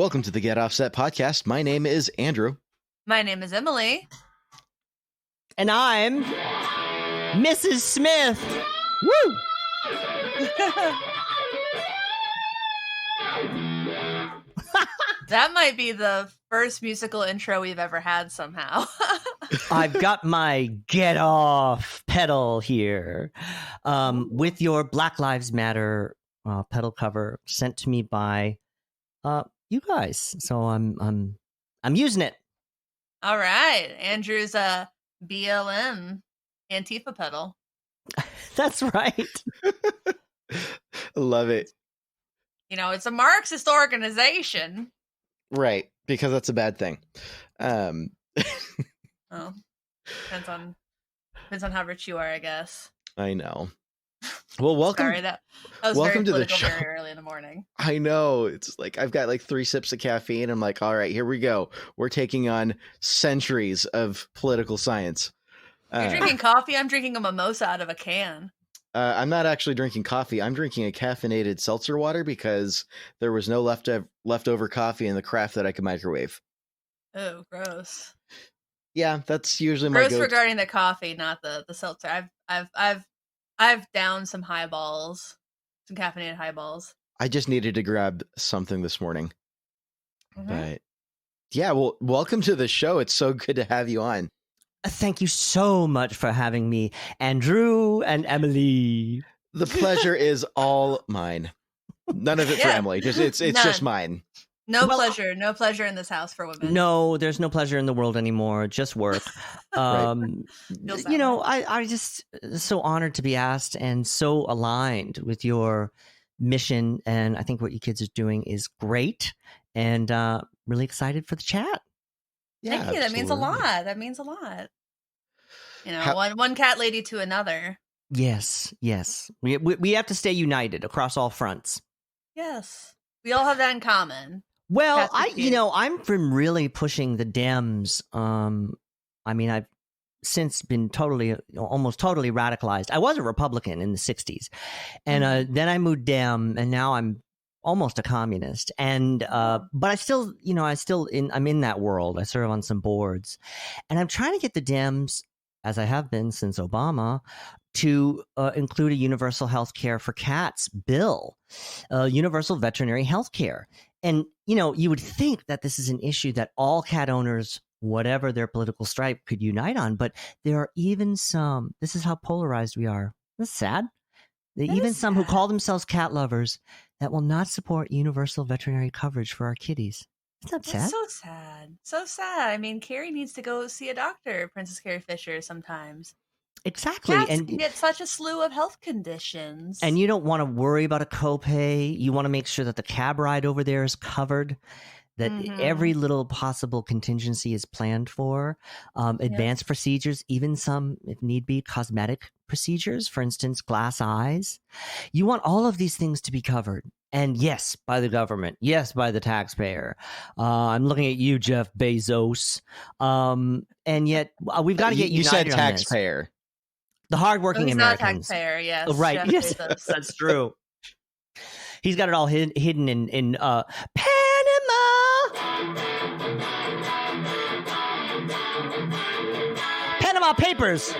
Welcome to the Get Offset podcast. My name is Andrew. My name is Emily. And I'm Mrs. Smith. Woo! That might be the first musical intro we've ever had somehow. I've got my get off pedal here with your Black Lives Matter pedal cover sent to me by you guys. So I'm using it. All right. Andrew's BLM Antifa pedal. That's right. Love it. You know, it's a Marxist organization. Right, because that's a bad thing. Oh, depends on how rich you are, I guess. I know. Well, welcome. Sorry, that was welcome very to the political show. very early in the morning. I know. It's like I've got like 3 sips of caffeine. I'm like, all right, here we go. We're taking on centuries of political science. You're drinking coffee. I'm drinking a mimosa out of a can. I'm not actually drinking coffee. I'm drinking a caffeinated seltzer water because there was no leftover coffee in the craft that I could microwave. Oh, gross. Yeah, that's usually my Gross go-to. regarding the coffee, not the seltzer. I've downed some highballs, some caffeinated highballs. I just needed to grab something this morning. Mm-hmm. But yeah, well, welcome to the show. It's so good to have you on. Thank you so much for having me, Andrew and Emily. The pleasure is all mine. None of it for Emily. It's just mine. No pleasure in this house for women. No, there's no pleasure in the world anymore. Just work. Right. You know, I just so honored to be asked and so aligned with your mission. And I think what you kids are doing is great, and really excited for the chat. Yeah, thank you. That means a absolutely. lot. That means a lot. You know, one cat lady to another. Yes. We have to stay united across all fronts. Yes, we all have that in common. Well, I'm from really pushing the Dems. I mean, I've since been almost totally radicalized. I was a Republican in the 60s, and then I moved Dem, and now I'm almost a communist. And but I'm in that world. I serve on some boards, and I'm trying to get the Dems, as I have been since Obama, to include a universal health care for cats bill, universal veterinary health care. And, you know, you would think that this is an issue that all cat owners, whatever their political stripe, could unite on. But there are even some, this is how polarized we are. That's sad. Even some who call themselves cat lovers that will not support universal veterinary coverage for our kitties. Isn't that sad? That's so sad. So sad. I mean, Carrie needs to go see a doctor, Princess Carrie Fisher, sometimes. Exactly. Cats and can get such a slew of health conditions. And you don't want to worry about a copay. You want to make sure that the cab ride over there is covered, that every little possible contingency is planned for. Advanced procedures, even some, if need be, cosmetic procedures, for instance, glass eyes. You want all of these things to be covered. And yes, by the government. Yes, by the taxpayer. I'm looking at you, Jeff Bezos. And yet, we've got to get You said united on this. taxpayer. The hardworking he's Americans. Not a taxpayer, yes. Oh, right. Jeff Yes, Bezos. that's true. He's got it all hidden in Panama. Panama Papers.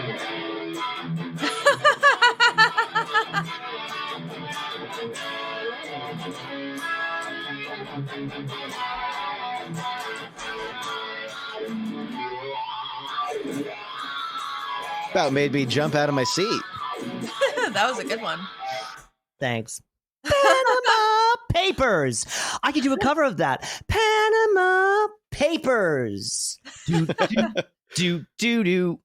About made me jump out of my seat. That was a good one. Thanks. Panama Papers. I could do a cover of that. Panama Papers. Do. The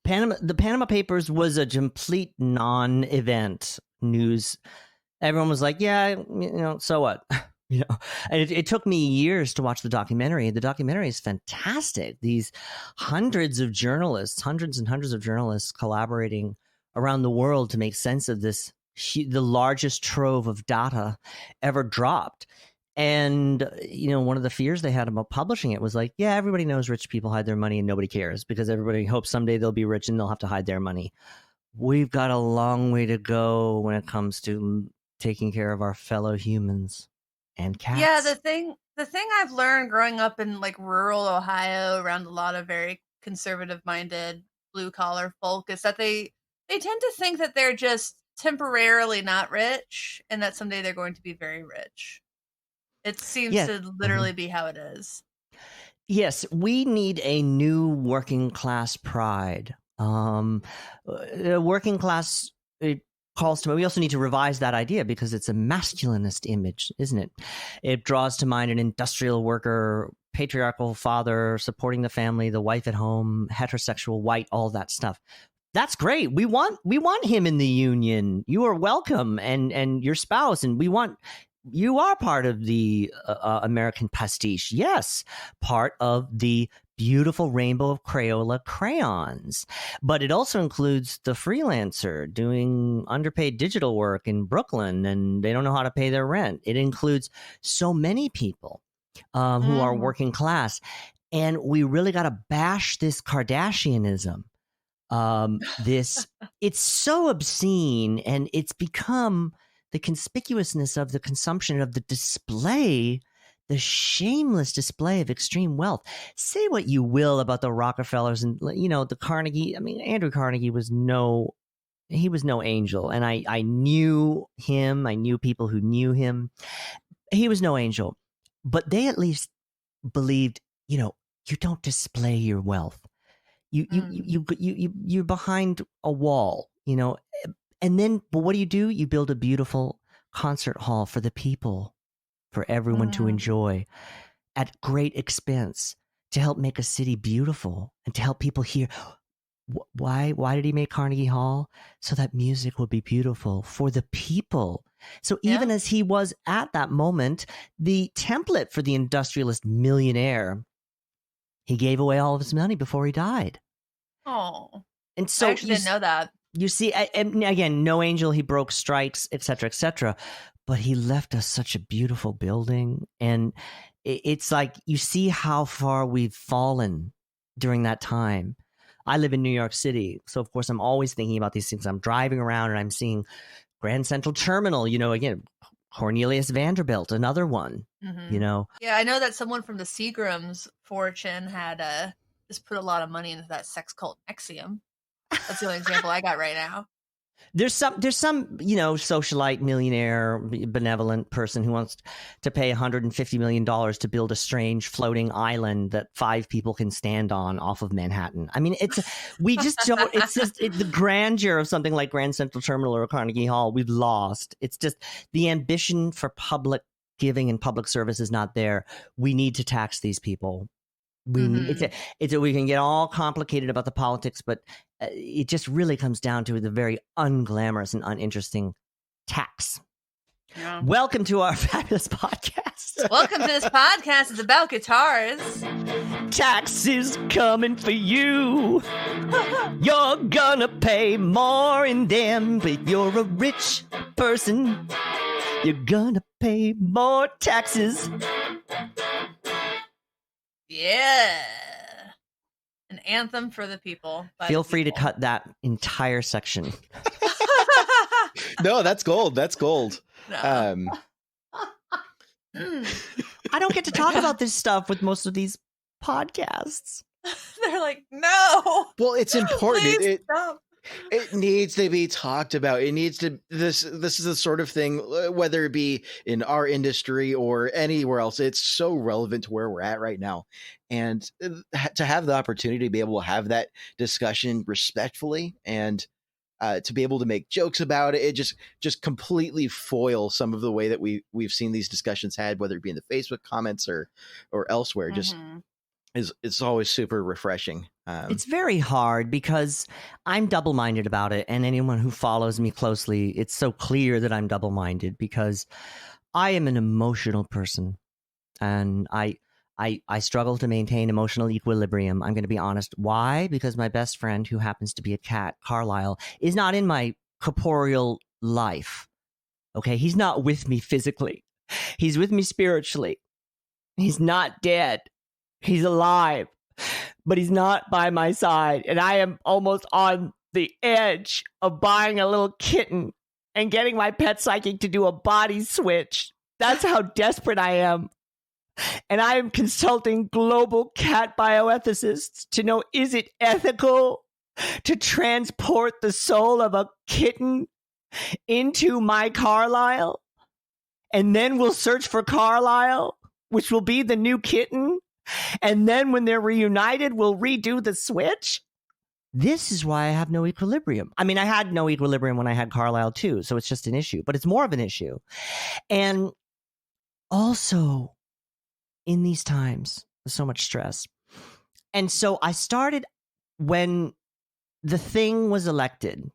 Panama Papers was a complete non-event news. Everyone was like, yeah, you know, so what? You know, and it took me years to watch the documentary. The documentary is fantastic. These hundreds and hundreds of journalists collaborating around the world to make sense of this, the largest trove of data ever dropped. And, you know, one of the fears they had about publishing it was like, yeah, everybody knows rich people hide their money and nobody cares because everybody hopes someday they'll be rich and they'll have to hide their money. We've got a long way to go when it comes to taking care of our fellow humans. and cats. Yeah, the thing I've learned growing up in like rural Ohio around a lot of very conservative minded blue collar folk is that they tend to think that they're just temporarily not rich and that someday they're going to be very rich. It seems Yeah. to literally be how it is. Yes, we need a new working class pride. Working class, it calls to mind. We also need to revise that idea because it's a masculinist image, isn't it? It draws to mind an industrial worker, patriarchal father supporting the family, the wife at home, heterosexual, white, all that stuff. That's great. We want him in the union. You are welcome, and your spouse, and you are part of the American pastiche. Yes, part of the beautiful rainbow of Crayola crayons. But it also includes the freelancer doing underpaid digital work in Brooklyn, and they don't know how to pay their rent. It includes so many people who are working class. And we really got to bash this Kardashianism. It's so obscene, and it's become the conspicuousness of the consumption of the display, the shameless display of extreme wealth. Say what you will about the Rockefellers and, the Carnegie. I mean, Andrew Carnegie was no angel. And I knew him. I knew people who knew him. He was no angel, but they at least believed, you don't display your wealth. You're behind a wall, and then, but what do? You build a beautiful concert hall for the people, for everyone to enjoy at great expense, to help make a city beautiful and to help people hear. Why did he make Carnegie Hall? So that music would be beautiful for the people. So even as he was at that moment, the template for the industrialist millionaire, he gave away all of his money before he died. Oh, and so I actually didn't know that. You see, and again, no angel, he broke strikes, etc., etc. But he left us such a beautiful building. And it's like you see how far we've fallen during that time. I live in New York City. So, of course, I'm always thinking about these things. I'm driving around and I'm seeing Grand Central Terminal, again, Cornelius Vanderbilt, another one, Yeah, I know that someone from the Seagram's fortune had just put a lot of money into that sex cult Nexium. That's the only example I got right now. There's some socialite, millionaire, benevolent person who wants to pay $150 million to build a strange floating island that 5 people can stand on off of Manhattan. I mean, we just don't. It's just the grandeur of something like Grand Central Terminal or Carnegie Hall. We've lost. It's just the ambition for public giving and public service is not there. We need to tax these people. We can get all complicated about the politics, but it just really comes down to the very unglamorous and uninteresting tax. Yeah. Welcome to our fabulous podcast. Welcome to this podcast. It's about guitars. Taxes coming for you. You're gonna pay more in them if you're a rich person. You're gonna pay more taxes. Yeah. An anthem for the people. Feel free to cut that entire section. No, that's gold. That's gold. No. I don't get to talk about this stuff with most of these podcasts. They're like, no. Well, it's important. Please stop. It needs to be talked about. It needs to. This is the sort of thing, whether it be in our industry or anywhere else, it's so relevant to where we're at right now. And to have the opportunity to be able to have that discussion respectfully and to be able to make jokes about it, it just completely foil some of the way that we've seen these discussions had, whether it be in the Facebook comments or elsewhere. Just it's always super refreshing. It's very hard because I'm double-minded about it, and anyone who follows me closely, it's so clear that I'm double-minded because I am an emotional person, and I struggle to maintain emotional equilibrium. I'm going to be honest. Why? Because my best friend, who happens to be a cat, Carlisle, is not in my corporeal life. Okay, he's not with me physically. He's with me spiritually. He's not dead. He's alive, but he's not by my side. And I am almost on the edge of buying a little kitten and getting my pet psychic to do a body switch That's how desperate I am. And I am consulting global cat bioethicists to know, is it ethical to transport the soul of a kitten into my Carlisle? And then we'll search for Carlisle, which will be the new kitten. And then when they're reunited, we'll redo the switch. This is why I have no equilibrium. I mean, I had no equilibrium when I had Carlisle too, so it's just an issue, but it's more of an issue. And also, in these times, there's so much stress. And so I started when the thing was elected.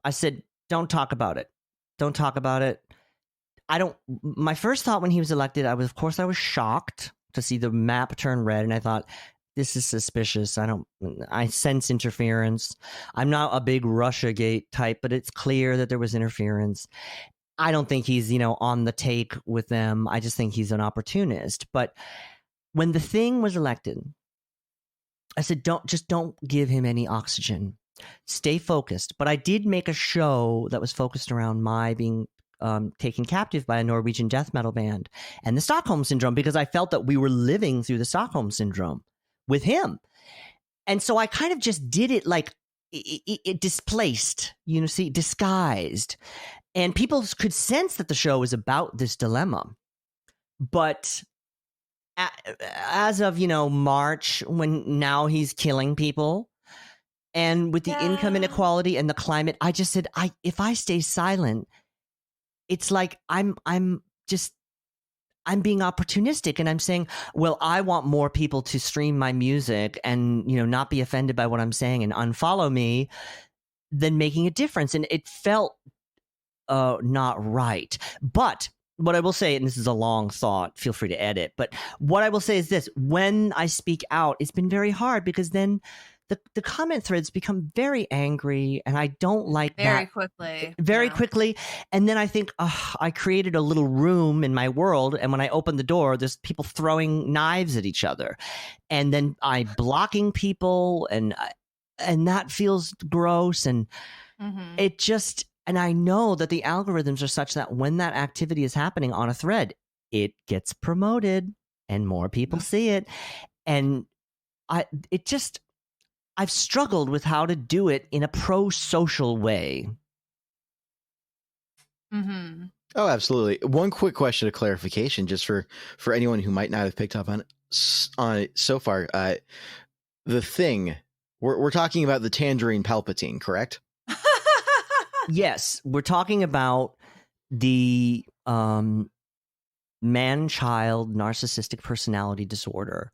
I said, don't talk about it. Don't talk about it. My first thought when he was elected, I was shocked to see the map turn red. And I thought, this is suspicious. I sense interference. I'm not a big Russiagate type, but it's clear that there was interference. I don't think he's, on the take with them. I just think he's an opportunist. But when the thing was elected, I said, don't give him any oxygen. Stay focused. But I did make a show that was focused around my being taken captive by a Norwegian death metal band and the Stockholm Syndrome, because I felt that we were living through the Stockholm Syndrome with him. And so I kind of just did it like it displaced, disguised. And people could sense that the show was about this dilemma. But as of, March, when now he's killing people, and with the income inequality and the climate, I just said, if I stay silent, it's like I'm being opportunistic, and I'm saying, well, I want more people to stream my music and, not be offended by what I'm saying and unfollow me than making a difference. And it felt not right. But what I will say, and this is a long thought, feel free to edit, but what I will say is this: when I speak out, it's been very hard, because then the comment threads become very angry, and I don't like very that. Quickly. And then I think, I created a little room in my world, and when I open the door, there's people throwing knives at each other. And then I'm blocking people, and that feels gross. And it just, and I know that the algorithms are such that when that activity is happening on a thread, it gets promoted and more people see it. And I've struggled with how to do it in a pro-social way. Mm-hmm. Oh, absolutely. One quick question of clarification, just for anyone who might not have picked up on it so far. The thing, we're talking about the Tangerine Palpatine, correct? Yes, we're talking about the man-child narcissistic personality disorder,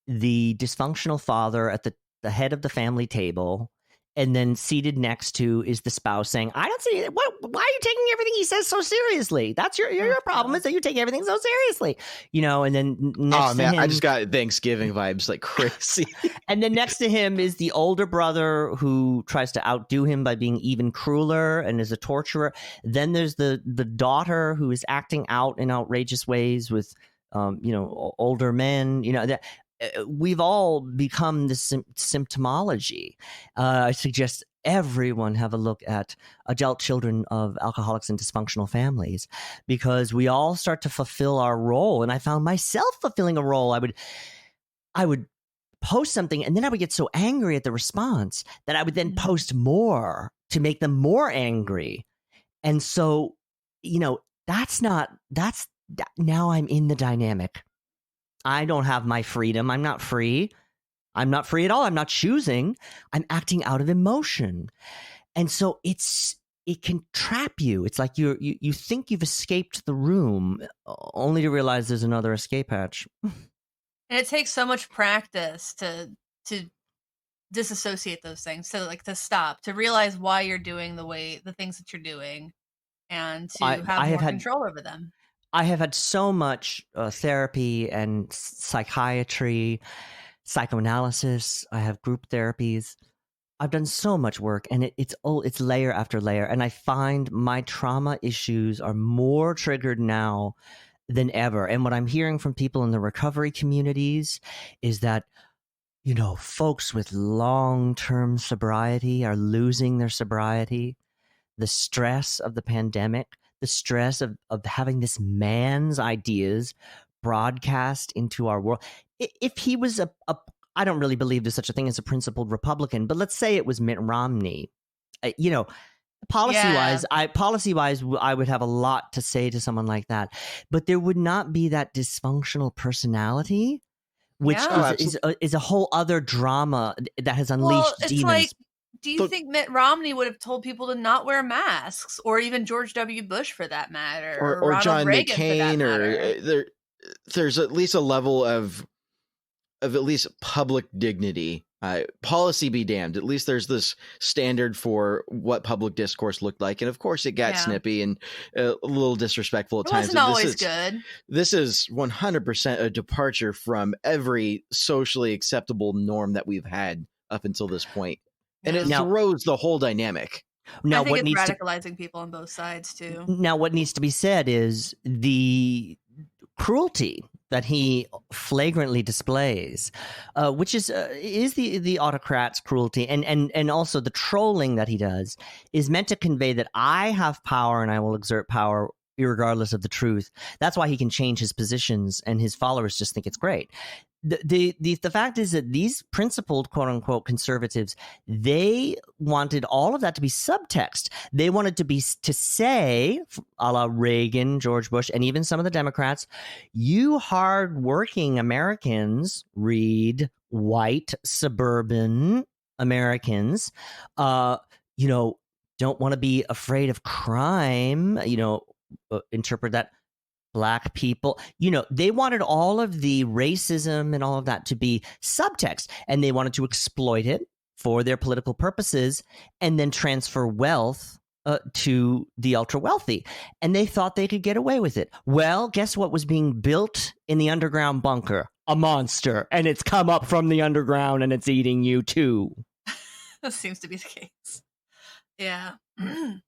the dysfunctional father at the head of the family table, and then seated next to is the spouse saying, I don't see why are you taking everything he says so seriously? That's your problem, is that you take everything so seriously, and then next to him, I just got Thanksgiving vibes like crazy. And then next to him is the older brother who tries to outdo him by being even crueler and is a torturer. Then there's the daughter who is acting out in outrageous ways with older men, that we've all become this symptomology. I suggest everyone have a look at adult children of alcoholics and dysfunctional families, because we all start to fulfill our role. And I found myself fulfilling a role. I would post something, and then I would get so angry at the response that I would then post more to make them more angry. And so, now I'm in the dynamic. I don't have my freedom. I'm not free. I'm not free at all. I'm not choosing. I'm acting out of emotion. And so it can trap you. It's like you think you've escaped the room, only to realize there's another escape hatch. And it takes so much practice to disassociate those things, to stop, to realize why you're doing the things that you're doing, and to have more control over them. I have had so much therapy and psychiatry, psychoanalysis. I have group therapies. I've done so much work, and it's layer after layer. And I find my trauma issues are more triggered now than ever. And what I'm hearing from people in the recovery communities is that, folks with long-term sobriety are losing their sobriety. The stress of the pandemic, the stress of having this man's ideas broadcast into our world. If he was I don't really believe there's such a thing as a principled Republican, but let's say it was Mitt Romney. You know, policy wise, I would have a lot to say to someone like that, but there would not be that dysfunctional personality, which is a whole other drama that has unleashed it's demons. like, do you think Mitt Romney would have told people to not wear masks, or even George W. Bush for that matter, or Ronald John Reagan McCain, for that matter? or there's at least a level of at least public dignity. Policy be damned. At least there's this standard for what public discourse looked like, and of course it got snippy and a little disrespectful at times. It wasn't always good. This is 100% a departure from every socially acceptable norm that we've had up until this point, and it throws the whole dynamic. Now, I think it's radicalizing people on both sides too. Now, what needs to be said is the cruelty that he flagrantly displays, which is the autocrat's cruelty, and also the trolling that he does is meant to convey that I have power and I will exert power irregardless of the truth. That's why he can change his positions, and his followers just think it's great. The fact is that these principled quote unquote conservatives, they wanted all of that to be subtext. They wanted to say, a la Reagan, George Bush, and even some of the Democrats, you hardworking Americans, read white suburban Americans, don't want to be afraid of crime, interpret that Black people, they wanted all of the racism and all of that to be subtext, and they wanted to exploit it for their political purposes and then transfer wealth to the ultra wealthy. And they thought they could get away with it. Well, guess what was being built in the underground bunker? A monster. And it's come up from the underground and it's eating you too. That seems to be the case. Yeah. Man.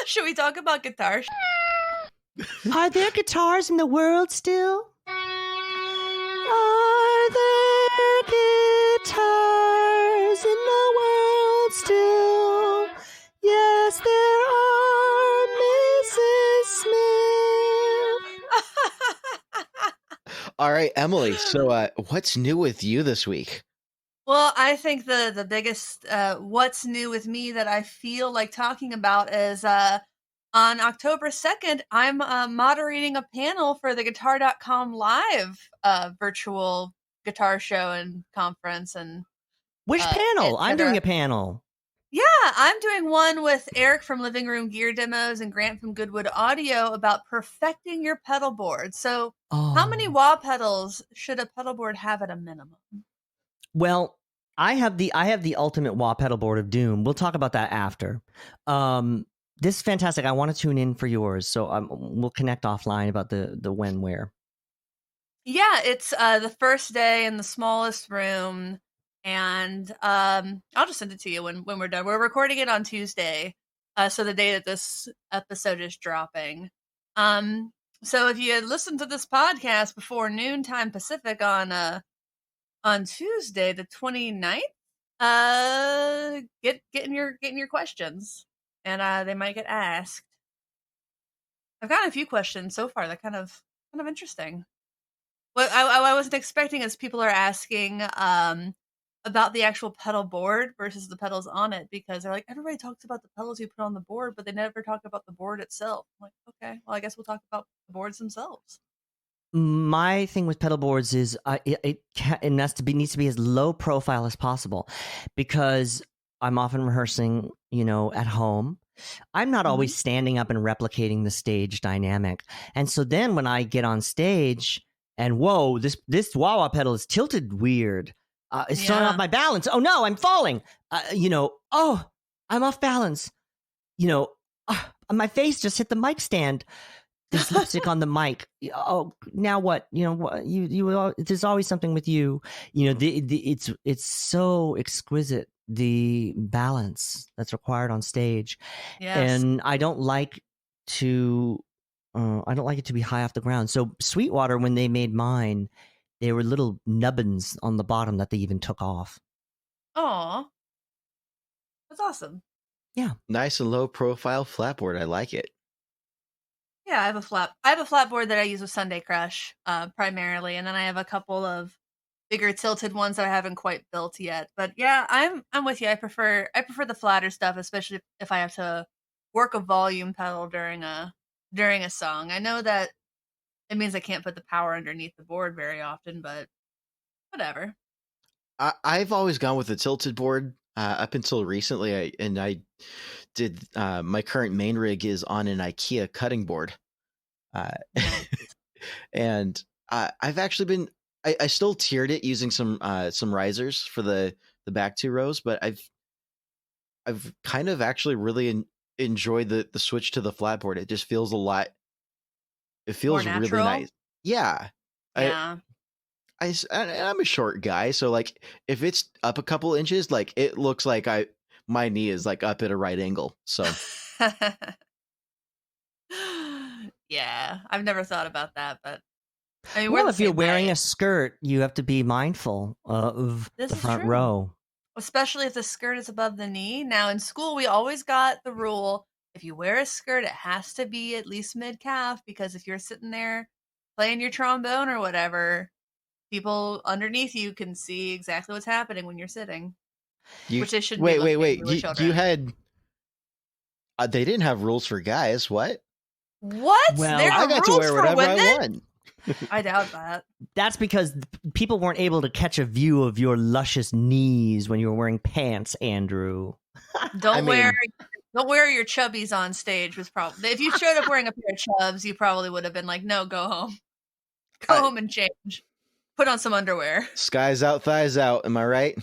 Should we talk about guitar? Are there guitars in the world still? Are there guitars in the world still? Yes, there are, Mrs. Smith. All right, Emily. So what's new with you this week? Well, I think the biggest what's new with me that I feel like talking about is on October 2nd, I'm moderating a panel for the Guitar.com live virtual guitar show and conference. And which panel? I'm doing a panel. Yeah, I'm doing one with Eric from Living Room Gear Demos and Grant from Goodwood Audio about perfecting your pedal board. So how many wah pedals should a pedal board have at a minimum? Well, I have the ultimate wah pedal board of doom. We'll talk about that after. This is fantastic. I want to tune in for yours, so we'll connect offline about the when, where. Yeah, it's the first day in the smallest room, and I'll just send it to you when we're done. We're recording it on Tuesday, so the day that this episode is dropping. So if you had listened to this podcast before noontime Pacific on Tuesday, the 29th, get in your questions. And they might get asked. I've gotten a few questions so far that kind of interesting. What I wasn't expecting is people are asking about the actual pedal board versus the pedals on it, because they're like, everybody talks about the pedals you put on the board, but they never talk about the board itself. I'm like, okay, well, I guess we'll talk about the boards themselves. My thing with pedal boards is it needs to be as low profile as possible, because I'm often rehearsing, at home. I'm not always standing up and replicating the stage dynamic. And so then when I get on stage and whoa, this wah-wah pedal is tilted weird. It's throwing off my balance. Oh no, I'm falling. Oh, I'm off balance. My face just hit the mic stand. There's lipstick on the mic. Oh, now what? There's always something with you. It's so exquisite, the balance that's required on stage. Yes. And I don't like to it to be high off the ground. So Sweetwater, when they made mine, there were little nubbins on the bottom that they even took off. Aw, that's awesome. Yeah. Nice and low profile flatboard. I like it. Yeah, I have a flatboard that I use with Sunday Crush, primarily, and then I have a couple of bigger tilted ones that I haven't quite built yet. But yeah, I'm with you. I prefer the flatter stuff, especially if I have to work a volume pedal during a song. I know that it means I can't put the power underneath the board very often, but whatever. I've always gone with a tilted board up until recently. I did my current main rig is on an IKEA cutting board, and I've actually been I still tiered it using some risers for the back two rows, but I've kind of actually really enjoyed the switch to the flatboard. It just feels a lot. It More feels really natural. nice. Yeah. Yeah. I'm a short guy, so like if it's up a couple inches, like it looks like my knee is like up at a right angle. So yeah, I've never thought about that, but I mean, we're Well, the if you're same wearing way. a skirt, you have to be mindful of This the is front true. row. Especially if the skirt is above the knee. Now in school, we always got the rule: if you wear a skirt, it has to be at least mid calf, because if you're sitting there playing your trombone or whatever, people underneath you can see exactly what's happening when you're sitting. Which they shouldn't be looking. wait. We were You children. had they didn't have rules for guys. What? What? Well, there I are got to rules wear for whatever I women? want. I doubt that. That's because people weren't able to catch a view of your luscious knees when you were wearing pants, Andrew. Don't wear your chubbies on stage was probably, if you showed up wearing a pair of chubs, you probably would have been like, no, go home. Go home and change. Put on some underwear. Skies out, thighs out. Am I right?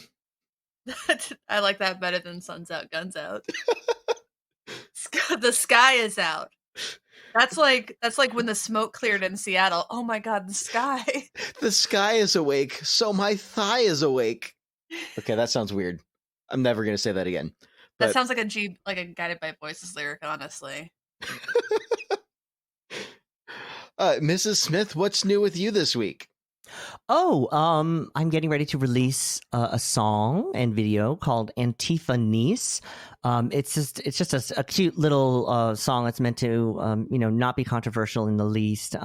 I like that better than suns out, guns out. The sky is out. That's like when the smoke cleared in Seattle. Oh my god, the sky. The sky is awake, so my thigh is awake. Okay, that sounds weird. I'm never gonna say that again. That sounds like a Guided by Voices lyric, honestly. Mrs. Smith, what's new with you this week? Oh, I'm getting ready to release a song and video called Antifa Niece. It's just a cute little song that's meant to not be controversial in the least.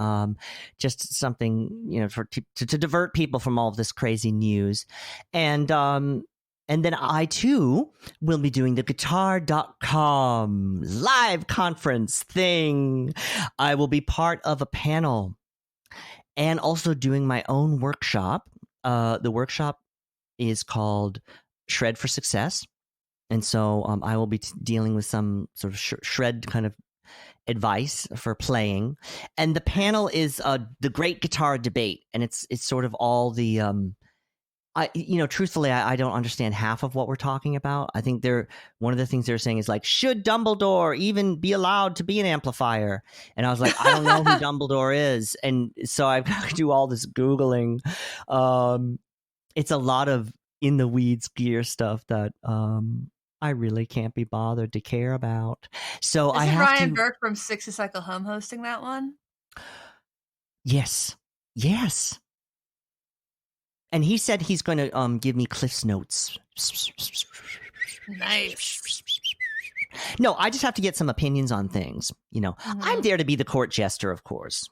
Just something to divert people from all of this crazy news, and then I too will be doing the guitar.com live conference thing. I will be part of a panel. And also doing my own workshop. The workshop is called Shred for Success. And so I will be dealing with some sort of shred kind of advice for playing. And the panel is the Great Guitar Debate. And it's sort of all the truthfully, I don't understand half of what we're talking about. I think one of the things they're saying is like, should Dumbledore even be allowed to be an amplifier? And I was like, I don't know who Dumbledore is. And so I've got to do all this Googling. It's a lot of in the weeds gear stuff that I really can't be bothered to care about. So Isn't Ryan Burke from 60 Cycle Home hosting that one? Yes. And he said he's going to give me Cliff's notes. Nice. No, I just have to get some opinions on things. I'm there to be the court jester, of course.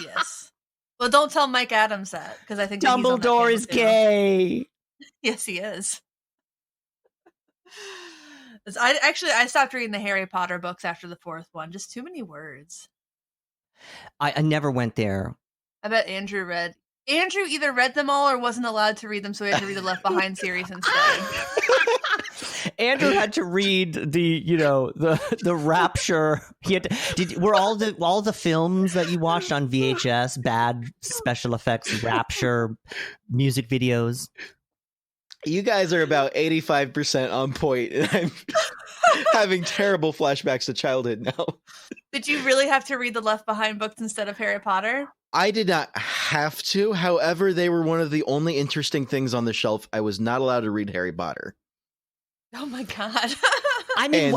Yes. Well, don't tell Mike Adams that, because I think Dumbledore is gay. Yes, he is. I stopped reading the Harry Potter books after the fourth one. Just too many words. I never went there. I bet Andrew either read them all or wasn't allowed to read them, so he had to read the Left Behind series instead. Andrew had to read the Rapture. Were all the films that you watched on VHS bad special effects Rapture music videos? You guys are about 85% on point, and I'm having terrible flashbacks to childhood now. Did you really have to read the Left Behind books instead of Harry Potter? I did not have to. However, they were one of the only interesting things on the shelf. I was not allowed to read Harry Potter. Oh my god! I mean,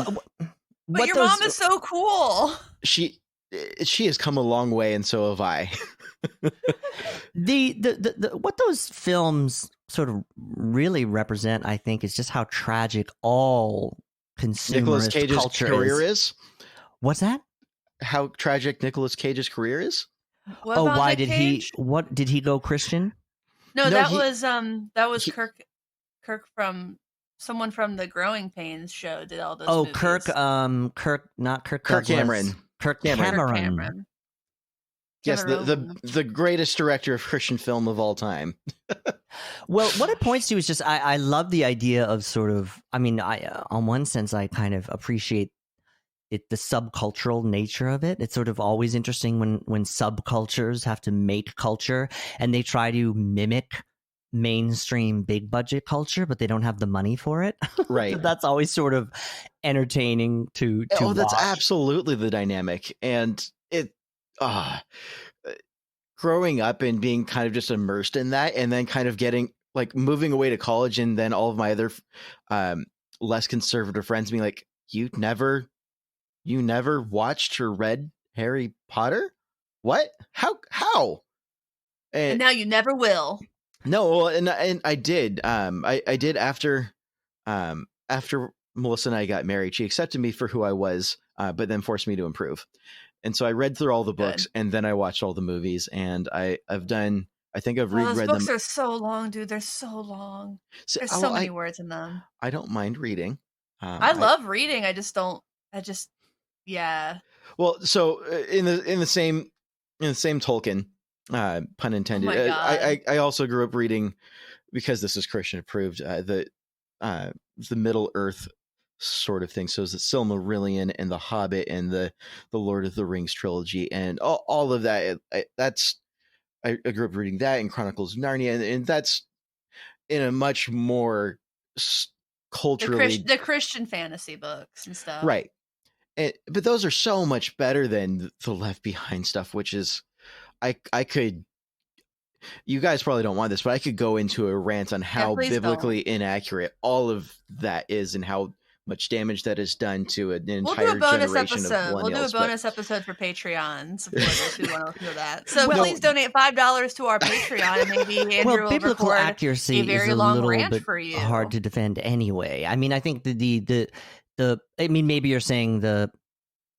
but your mom is so cool. She has come a long way, and so have I. the what those films sort of really represent, I think, is just how tragic all Nicolas consumerist Cage's culture career is. is. What's that? How tragic Nicolas Cage's career is. What Oh, about why Nick did Cage? what did he go Christian? No, No, that he- was he- Kirk from someone from the Growing Pains show did all those Oh, movies. Kirk, not Kirk Kirk Douglas. Cameron. Kirk Cameron. Kirk Cameron. Cameron. Yes, Cameron. the greatest director of Christian film of all time. Well, what it points to is just I love the idea of sort of, I mean, on one sense I kind of appreciate the subcultural nature of it. It's sort of always interesting when subcultures have to make culture and they try to mimic mainstream big budget culture, but they don't have the money for it. Right. That's always sort of entertaining to Oh, that's watch. absolutely the dynamic. And it growing up and being kind of just immersed in that, and then kind of getting like moving away to college, and then all of my other less conservative friends being like, you never watched or read Harry Potter? What? How? And now you never will. No, well, and I did. I did after Melissa and I got married. She accepted me for who I was, but then forced me to improve. And so I read through all the books, and then I watched all the movies, and I've done. I think I've reread those them. books are so long, dude. They're so long. There's so many words in them. I don't mind reading. I love reading. I just don't. Yeah. Well, so in the same Tolkien, pun intended. Oh my God. I also grew up reading, because this is Christian approved, the Middle Earth sort of thing. So it's the Silmarillion and the Hobbit and the Lord of the Rings trilogy and all of that. I grew up reading that and Chronicles of Narnia, and that's in a much more culturally the Christian fantasy books and stuff, right. But those are so much better than the Left Behind stuff, which is, I could, you guys probably don't want this, but I could go into a rant on how biblically inaccurate all of that is and how much damage that has done to an entire generation of millennials. We'll do a bonus episode for Patreon supporters who want to listen to that. So please donate $5 to our Patreon, and maybe Andrew will biblical record accuracy a very is a long little rant bit for you. hard to defend anyway. I mean, I think I mean, maybe you're saying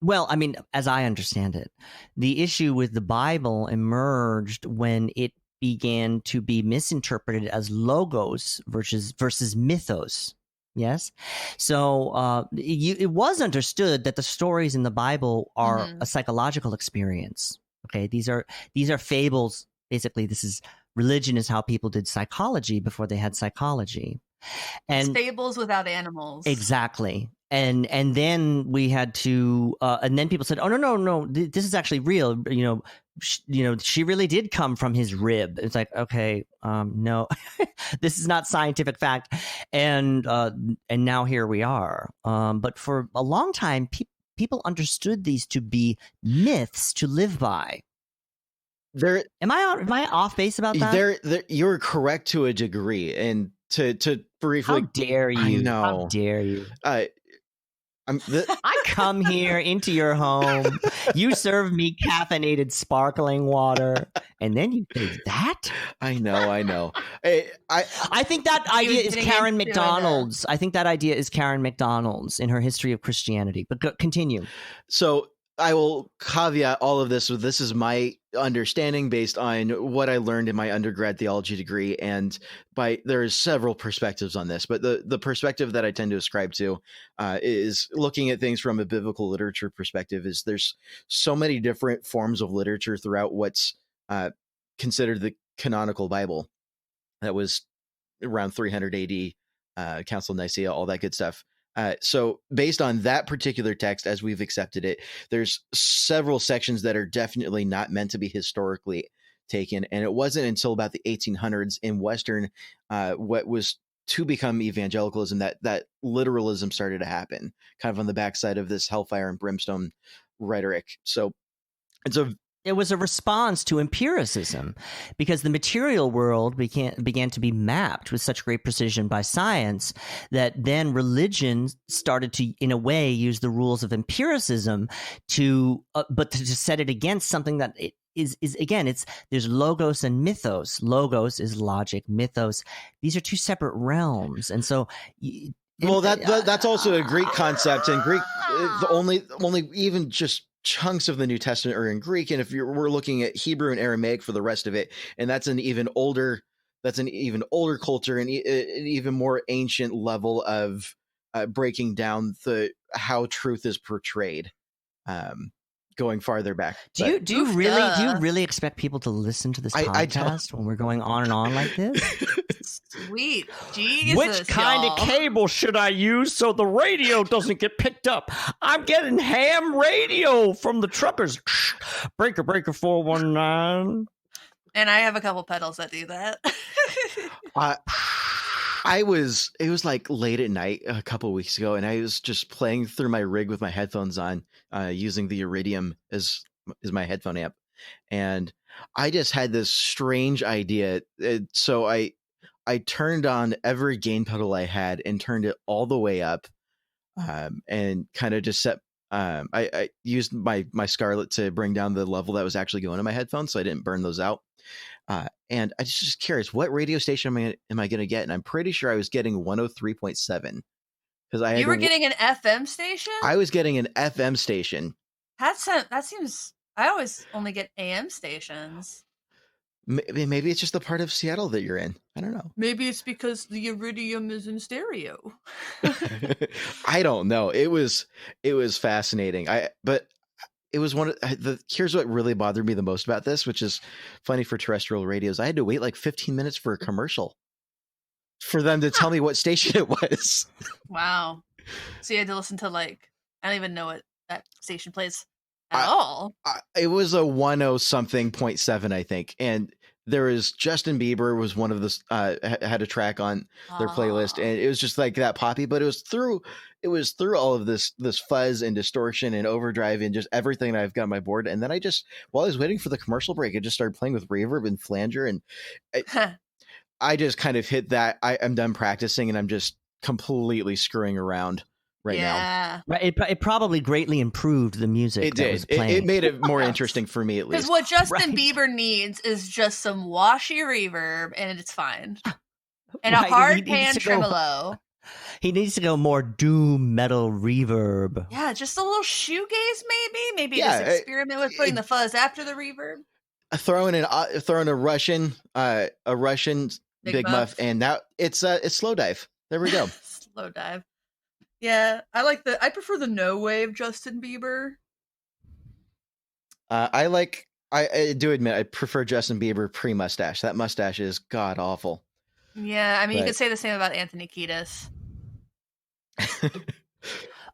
well, I mean, as I understand it, the issue with the Bible emerged when it began to be misinterpreted as logos versus mythos. Yes. So it was understood that the stories in the Bible are a psychological experience. Okay. These are fables. Basically, religion is how people did psychology before they had psychology. And it's fables without animals. Exactly. And then we had to, and then people said, "Oh no, this is actually real." She really did come from his rib. It's like, okay, no, this is not scientific fact, and now here we are. But for a long time, people understood these to be myths to live by. Am I off base about that? You're correct to a degree, and to briefly. How dare you? I know. How dare you? I come here into your home. You serve me caffeinated sparkling water, and then you say that. I know. I think that idea is Karen McDonald's. I think that idea is Karen McDonald's in her History of Christianity. But continue. So I will caveat all of this with, this is my understanding based on what I learned in my undergrad theology degree, and there's several perspectives on this, but the perspective that I tend to ascribe to is looking at things from a biblical literature perspective. Is there's so many different forms of literature throughout what's considered the canonical Bible. That was around 300 AD, Council of Nicaea, all that good stuff. So based on that particular text, as we've accepted it, there's several sections that are definitely not meant to be historically taken. And it wasn't until about the 1800s in Western, what was to become evangelicalism, that literalism started to happen, kind of on the backside of this hellfire and brimstone rhetoric. So it was a response to empiricism, because the material world began to be mapped with such great precision by science that then religion started to, in a way, use the rules of empiricism to set it against something that it is again, there's logos and mythos. Logos is logic. Mythos, these are two separate realms. And so Well, that's also a Greek concept, and Greek the only even just chunks of the New Testament are in Greek, and if we're looking at Hebrew and Aramaic for the rest of it, and that's an even older culture and an even more ancient level of breaking down how truth is portrayed. Going farther back. Do you really expect people to listen to this podcast when we're going on and on like this? Sweet Jesus, which kind of cable should I use so the radio doesn't get picked up? I'm getting ham radio from the truckers. Breaker 419. And I have a couple pedals that do that. it was like late at night a couple of weeks ago, and I was just playing through my rig with my headphones on, using the Iridium as my headphone amp, and I just had this strange idea. So I turned on every gain pedal I had and turned it all the way up, and kind of just set. I used my Scarlett to bring down the level that was actually going to my headphones, so I didn't burn those out. And I just curious, what radio station am I going to get? And I'm pretty sure I was getting 103.7 because you were getting an FM station. I was getting an FM station. That seems. I always only get AM stations. Maybe it's just the part of Seattle that you're in. I don't know. Maybe it's because the Iridium is in stereo. I don't know. It was fascinating. But it was here's what really bothered me the most about this, which is funny for terrestrial radios. I had to wait like 15 minutes for a commercial for them to tell me what station it was. Wow. So you had to listen to I don't even know what that station plays at all. It was a 10-something.7, I think. And there was Justin Bieber was one of the had a track on their playlist, and it was just like that poppy, but it was through all of this fuzz and distortion and overdrive and just everything that I've got on my board. And then while I was waiting for the commercial break, I just started playing with reverb and flanger, and I just kind of hit that. I'm done practicing, and I'm just completely screwing around now. Right. It probably greatly improved the music. It did. It made it more interesting for me, at least. Because what Justin Bieber needs is just some washy reverb, and it's fine. And a hard pan tremolo. He needs to go more doom metal reverb. Yeah, just a little shoegaze, maybe. Just experiment with putting the fuzz after the reverb. Throwing a Russian Big Muff, and now it's Slow Dive. There we go. Slow Dive. Yeah, I prefer the no wave Justin Bieber. I do admit I prefer Justin Bieber pre-mustache. That mustache is god awful. Yeah, I mean, you could say the same about Anthony Kiedis.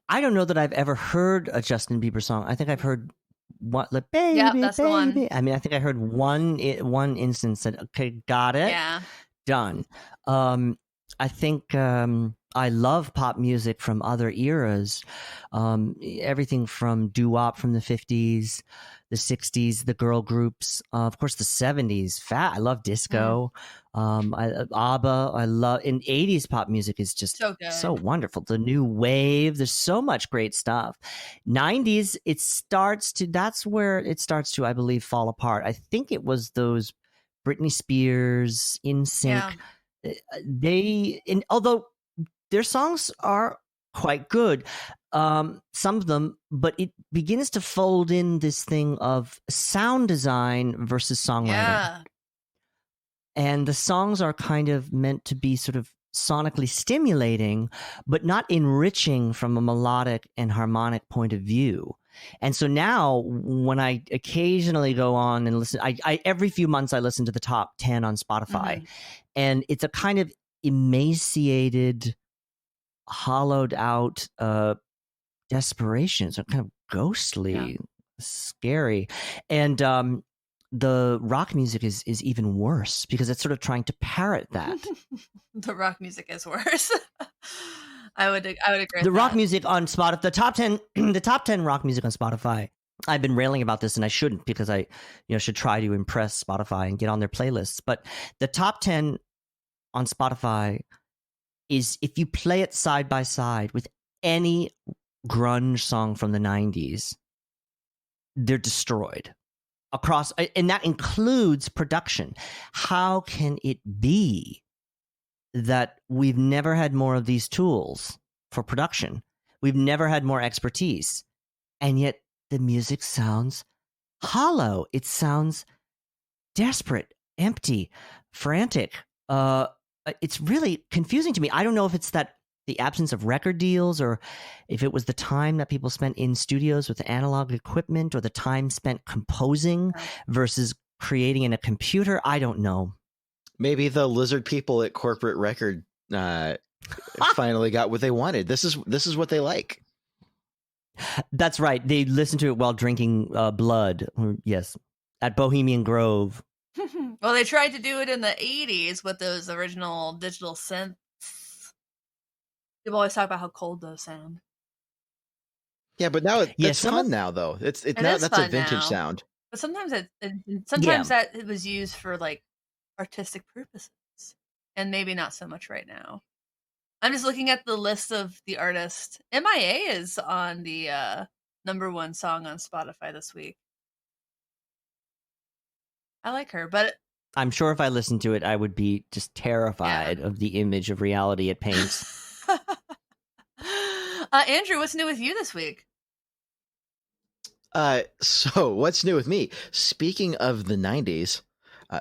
I don't know that I've ever heard a Justin Bieber song. I think I've heard baby. Yeah, that's the one. I mean, I think I heard one instance that okay, got it. Yeah, done. I think I love pop music from other eras. Everything from doo-wop from the 50s, the 60s, the girl groups, of course the 70s. I love disco. ABBA. I love in 80s pop music is just so wonderful. The new wave. There's so much great stuff. 90s. That's where it starts to, I believe, fall apart. I think it was those Britney Spears, NSYNC. Yeah. Although their songs are quite good, some of them, but it begins to fold in this thing of sound design versus songwriting. Yeah. And the songs are kind of meant to be sort of sonically stimulating, but not enriching from a melodic and harmonic point of view. And so now when I occasionally go on and listen, I every few months I listen to the top 10 on Spotify, and it's a kind of emaciated, hollowed out desperation. So kind of ghostly, scary. And the rock music is even worse because it's sort of trying to parrot that. The rock music is worse. I would agree. The rock music on Spotify, the top 10 rock music on Spotify. I've been railing about this, and I shouldn't because I should try to impress Spotify and get on their playlists. But the top 10 on Spotify is, if you play it side by side with any grunge song from the 90s, they're destroyed across, and that includes production. How can it be that we've never had more of these tools for production. We've never had more expertise. And yet the music sounds hollow. It sounds desperate, empty, frantic. It's really confusing to me. I don't know if it's that the absence of record deals, or if it was the time that people spent in studios with analog equipment, or the time spent composing versus creating in a computer. I don't know. Maybe the lizard people at corporate record finally got what they wanted. This is what they like. That's right. They listened to it while drinking blood. Yes, at Bohemian Grove. Well, they tried to do it in the 80s with those original digital synths. People always talk about how cold those sound. Yeah, but now it's fun now, though. It's now that's a vintage sound. But sometimes that was used for like artistic purposes, and maybe not so much right now. I'm just looking at the list of the artists. MIA is on the #1 song on Spotify this week. I like her, but I'm sure if I listened to it, I would be just terrified of the image of reality it paints. Andrew, what's new with you this week? So what's new with me? Speaking of the 90s,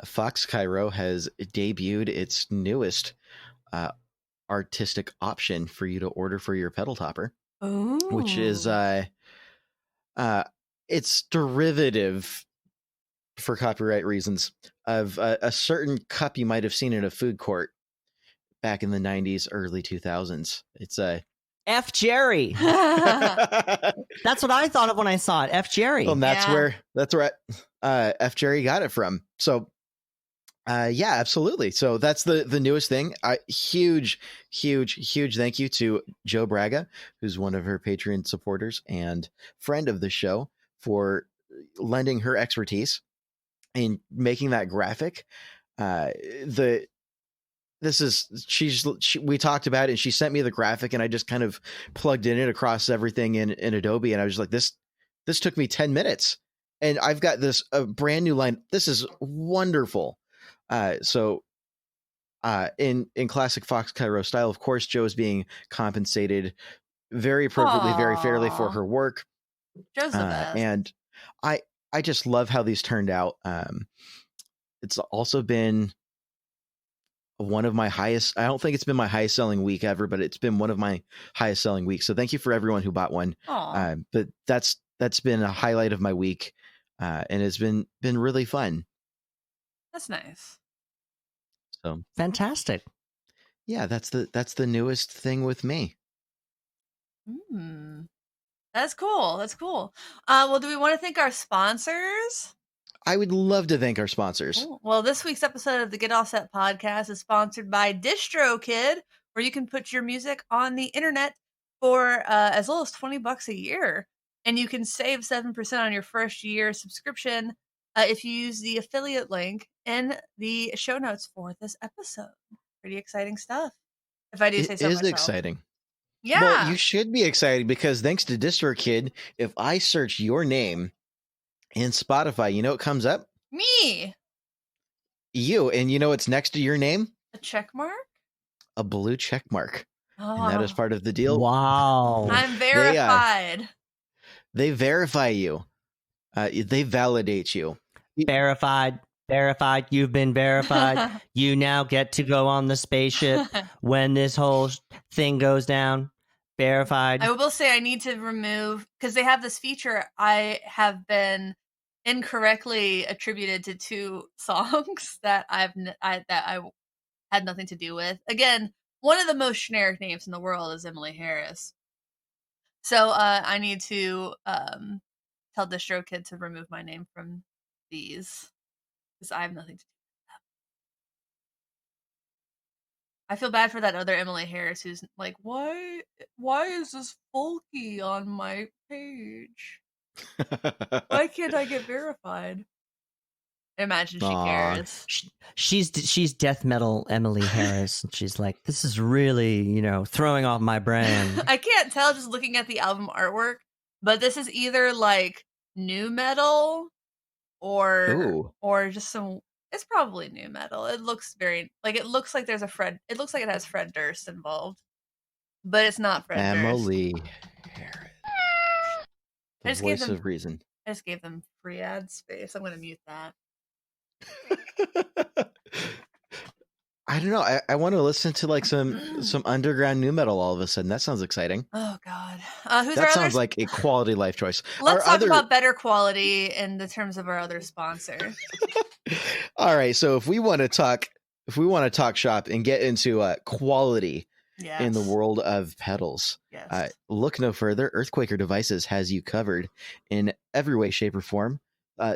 Fox Cairo has debuted its newest artistic option for you to order for your pedal topper. Ooh. Which is it's derivative, for copyright reasons, of a certain cup you might have seen in a food court back in the 90s, early 2000s. It's F. Jerry. That's what I thought of when I saw it. F. Jerry. Well, that's where F. Jerry got it from. So yeah, absolutely. So that's the newest thing. Huge thank you to Joe Braga, who's one of her Patreon supporters and friend of the show, for lending her expertise in making that graphic. We talked about it, and she sent me the graphic, and I just kind of plugged in it across everything in Adobe, and I was like, this took me 10 minutes, and I've got a brand new line. This is wonderful. So in classic Fox Cairo style, of course, Joe is being compensated very appropriately, very fairly for her work. Joe's the best. And I just love how these turned out. It's also been one of my highest, I don't think it's been my highest selling week ever, but it's been one of my highest selling weeks. So thank you for everyone who bought one. But that's been a highlight of my week. And it's been really fun. That's nice. So fantastic. Yeah, that's the newest thing with me. That's cool. That's cool. Well, do we want to thank our sponsors? I would love to thank our sponsors. Cool. Well, this week's episode of the Get All Set podcast is sponsored by DistroKid, where you can put your music on the internet for as little as $20 a year. And you can save 7% on your first year subscription if you use the affiliate link in the show notes for this episode. Pretty exciting stuff, if I do say so myself. It is exciting. Yeah. Well, you should be excited, because thanks to DistroKid, if I search your name in Spotify, you know what comes up? Me. You. And you know what's next to your name? A check mark? A blue check mark. Oh. And that is part of the deal. Wow. I'm verified. They verify you. They validate you. Verified. You've been verified. You now get to go on the spaceship when this whole thing goes down. Verified. I will say I need to remove, because they have this feature. I have been incorrectly attributed to 2 songs that I had nothing to do with. Again, one of the most generic names in the world is Emily Harris. So I need to tell DistroKid to remove my name from these, because I have nothing to do with that. I feel bad for that other Emily Harris who's like, why is this folky on my page? Why can't I get verified? Imagine she cares. She's death metal Emily Harris, and she's like, this is really, throwing off my brand. I can't tell just looking at the album artwork, but this is either like new metal or just some. It's probably new metal. It looks very it looks like there's a Fred. It looks like it has Fred Durst involved, but it's not Fred Durst. Emily Harris, the voice of reason. I just gave them free ad space. I'm going to mute that. I don't know. I want to listen to like some underground new metal all of a sudden. That sounds exciting. Oh God, that sounds like a quality life choice. Let's talk about better quality in the terms of our other sponsor. All right, so if we want to talk shop and get into quality in the world of pedals, look no further. Earthquaker Devices has you covered in every way, shape, or form.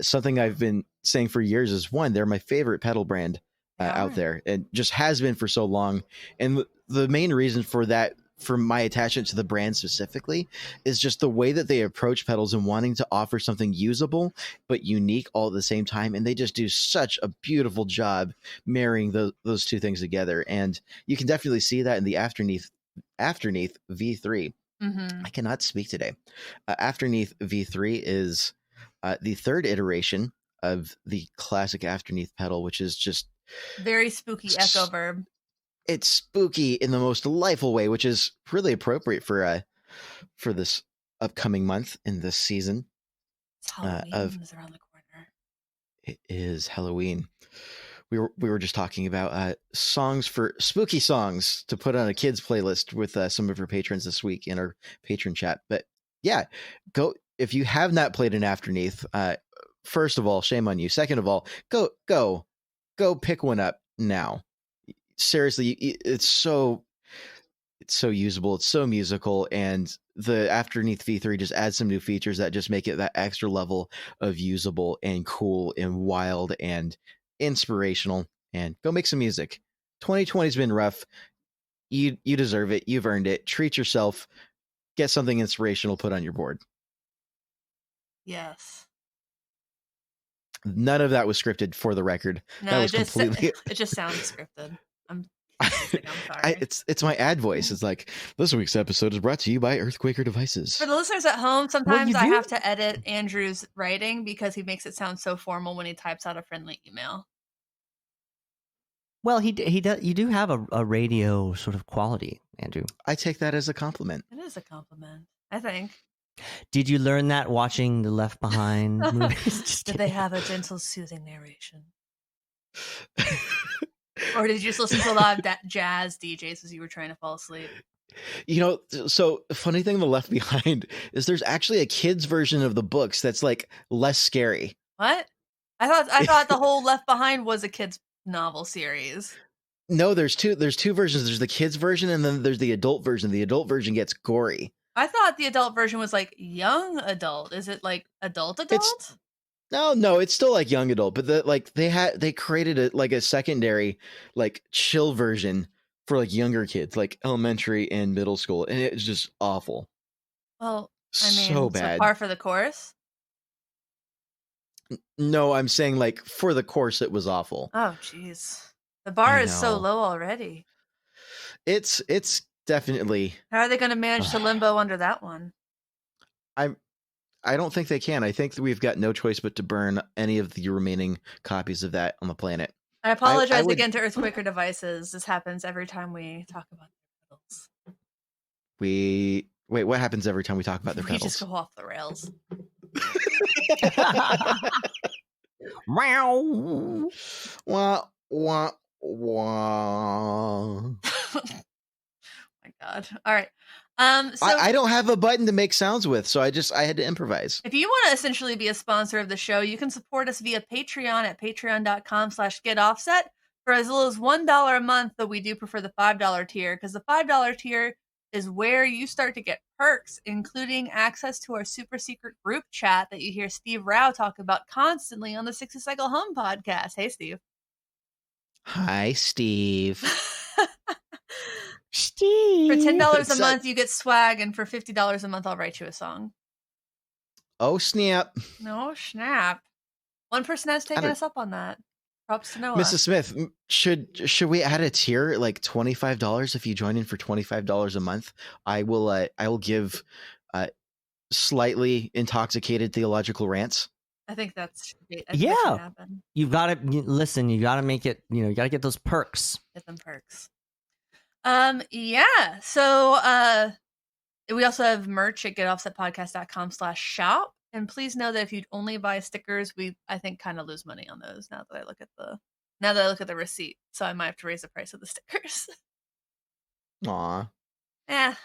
Something I've been saying for years is they're my favorite pedal brand out there, and just has been for so long. And the main reason for that, for my attachment to the brand specifically, is just the way that they approach pedals and wanting to offer something usable but unique all at the same time. And they just do such a beautiful job marrying those two things together. And you can definitely see that in the Afterneath V3. Mm-hmm. I cannot speak today. Afterneath V3 is the third iteration of the classic Afterneath pedal, which is just very spooky echo verb. It's spooky in the most delightful way, which is really appropriate for this upcoming month in this season. It's Halloween is around the corner. It is Halloween. We were just talking about spooky songs to put on a kids playlist with some of our patrons this week in our patron chat. But yeah, go if you have not played an Afterneath. First of all, shame on you. Second of all, go pick one up now. Seriously, it's so usable. It's so musical, and the Afterneath V3 just adds some new features that just make it that extra level of usable and cool and wild and inspirational. And go make some music. 2020's been rough. You deserve it. You've earned it. Treat yourself. Get something inspirational put on your board. Yes. None of that was scripted, for the record. No, that was completely. It just sounds scripted. I'm sorry. It's my ad voice. It's like, this week's episode is brought to you by Earthquaker Devices. For the listeners at home, sometimes I have to edit Andrew's writing because he makes it sound so formal when he types out a friendly email. Well, he does. You do have a radio sort of quality, Andrew. I take that as a compliment. It is a compliment, I think. Did you learn that watching the Left Behind movies? Did they have a gentle, soothing narration? Or did you just listen to a lot of jazz DJs as you were trying to fall asleep? You know, so funny thing, the Left Behind is there's actually a kid's version of the books that's like less scary. What? I thought the whole Left Behind was a kid's novel series. No, there's two versions. There's the kids version and then there's the adult version. The adult version gets gory. I thought the adult version was like young adult. Is it like adult? No, it's still like young adult, but they created a secondary like chill version for like younger kids, like elementary and middle school, and it's just awful. Well, I mean, so bad. So par for the course? No, I'm saying like for the course it was awful. Oh, jeez. The bar is so low already. It's definitely. How are they going to manage to limbo under that one? I don't think they can. I think that we've got no choice but to burn any of the remaining copies of that on the planet. I apologize again to Earthquaker Devices. This happens every time we talk about their pedals. Wait, what happens every time we talk about their pedals? We just go off the rails. Wow. Wah, wah, wah. My God. All right. So I don't have a button to make sounds with, so I had to improvise. If you want to essentially be a sponsor of the show, you can support us via Patreon at patreon.com/getoffset for as little as $1 a month, though we do prefer the $5 tier, because the $5 tier is where you start to get perks, including access to our super secret group chat that you hear Steve Rao talk about constantly on the 60 Cycle Hum podcast. Hey, Steve. Hi, Steve. Steve. For $10 a month, you get swag, and for $50 a month, I'll write you a song. Oh, snap. No, snap. One person has taken us up on that. Props to Noah. Mrs. Smith, should we add a tier like $25 if you join in for $25 a month? I will give slightly intoxicated theological rants. I think that should Yeah. happen. You've got to listen. You got to make it. You got to get those perks. Get them perks. Yeah. So we also have merch at getoffsetpodcast.com/shop. And please know that if you only buy stickers, I think kind of lose money on those now that I look at the receipt. So I might have to raise the price of the stickers. Aw. Buy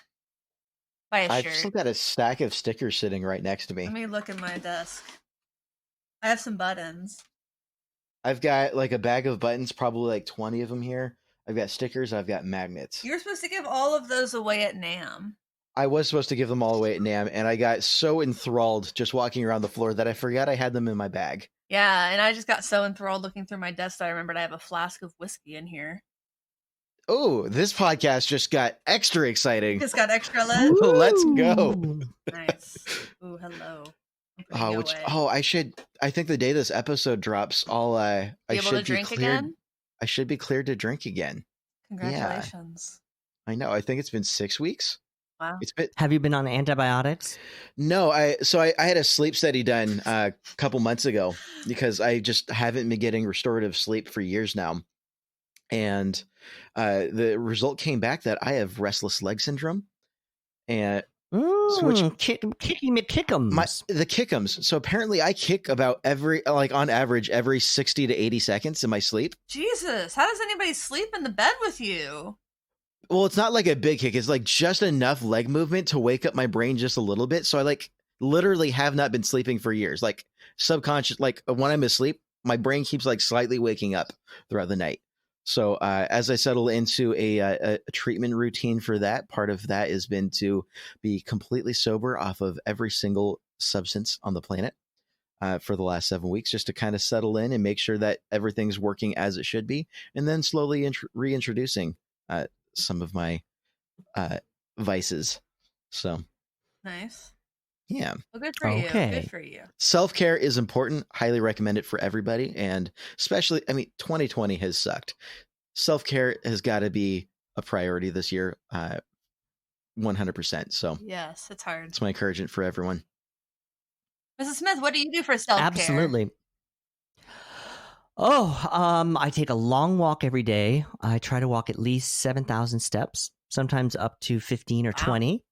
a I've shirt. still got a stack of stickers sitting right next to me. Let me look at my desk. I have some buttons. I've got like a bag of buttons, probably like 20 of them here. I've got stickers. I've got magnets. You were supposed to give all of those away at NAMM. I was supposed to give them all away at NAMM, and I got so enthralled just walking around the floor that I forgot I had them in my bag. Yeah, and I just got so enthralled looking through my desk that I remembered I have a flask of whiskey in here. Oh, this podcast just got extra exciting. Just got extra lit. Let's go. Nice. Ooh, hello. I think the day this episode drops, I should be cleared. I should be cleared to drink again. Congratulations. Yeah. I know. I think it's been 6 weeks. Wow. Have you been on antibiotics? No, I had a sleep study done a couple months ago because I just haven't been getting restorative sleep for years now. And the result came back that I have restless leg syndrome. And kick'ems. The kick'ems. So apparently I kick about on average every 60 to 80 seconds in my sleep. Jesus, how does anybody sleep in the bed with you? Well, it's not like a big kick. It's like just enough leg movement to wake up my brain just a little bit. So I literally have not been sleeping for years. Like subconscious, like when I'm asleep, my brain keeps like slightly waking up throughout the night. So as I settle into a treatment routine for that, part of that has been to be completely sober off of every single substance on the planet for the last 7 weeks, just to kind of settle in and make sure that everything's working as it should be. And then slowly reintroducing some of my vices. So nice. Yeah. Well, good for you. Good for you. Self-care is important. Highly recommend it for everybody. And especially, 2020 has sucked. Self-care has got to be a priority this year. 100%. So yes, it's hard. It's my encouragement for everyone. Mrs. Smith, what do you do for self-care? Absolutely. I take a long walk every day. I try to walk at least 7,000 steps, sometimes up to 15 or 20.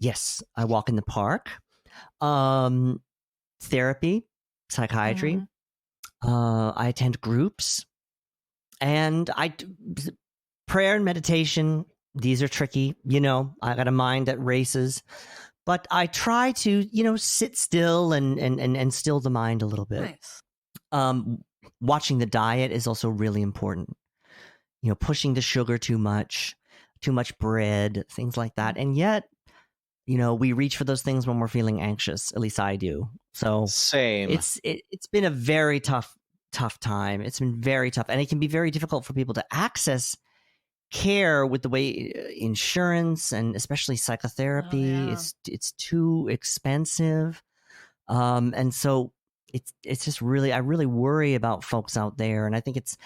Yes, I walk in the park. Therapy, psychiatry. I attend groups. And prayer and meditation, these are tricky. I got a mind that races. But I try to, sit still and still the mind a little bit. Nice. Watching the diet is also really important. Pushing the sugar too much bread, things like that. And yet, we reach for those things when we're feeling anxious. At least I do. So same. It's been a very tough time. It's been very tough, and it can be very difficult for people to access care with the way insurance and especially psychotherapy. It's too expensive, and so it's just really, I really worry about folks out there, and I think it's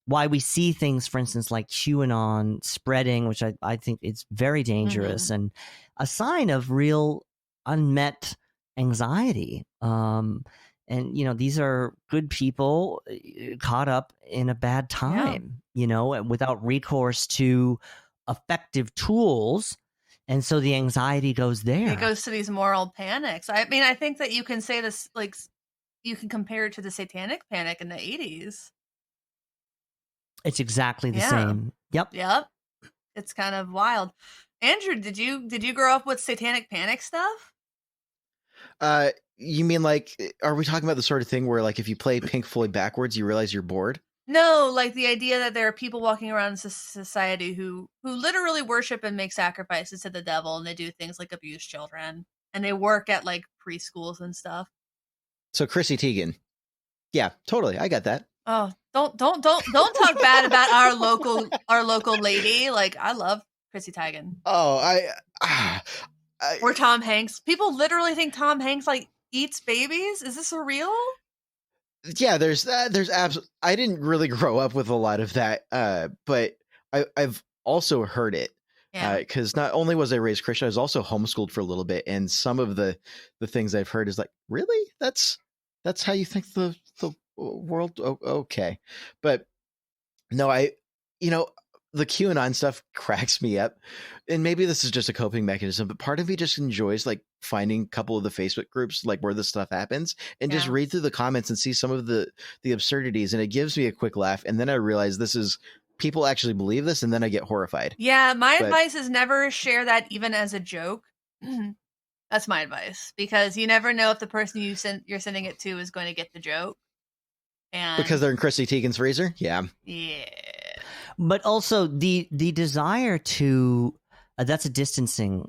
why we see things, for instance, like QAnon spreading, which I think is very dangerous and a sign of real unmet anxiety. And, these are good people caught up in a bad time, without recourse to effective tools. And so the anxiety goes there. It goes to these moral panics. I think that you can say this, like, you can compare it to the satanic panic in the 80s. It's exactly the same. Yep. It's kind of wild. Andrew, did you grow up with satanic panic stuff? You mean are we talking about the sort of thing where if you play Pink Floyd backwards, you realize you're bored? No, like the idea that there are people walking around society who literally worship and make sacrifices to the devil, and they do things like abuse children, and they work at preschools and stuff. So Chrissy Teigen. Yeah, totally. I got that. Oh, don't talk bad about our local lady. I love Chrissy Teigen. Oh, or Tom Hanks. People literally think Tom Hanks eats babies. Is this real? Yeah, there's that. I didn't really grow up with a lot of that, but I've also heard it. Because not only was I raised Christian, I was also homeschooled for a little bit, and some of the things I've heard is really, that's That's how you think the world. Okay, but no, you know, the QAnon stuff cracks me up, and maybe this is just a coping mechanism. But part of me just enjoys like finding a couple of the Facebook groups like where this stuff happens, and just Yeah. read through the comments and see some of the absurdities, and it gives me a quick laugh, and then I realize this is people actually believe this, and then I get horrified. Yeah, my But- advice is never share that even as a joke. That's my advice, because you never know if the person you're sending it to is going to get the joke. And Because they're in Chrissy Teigen's freezer, yeah. But also the desire to that's a distancing,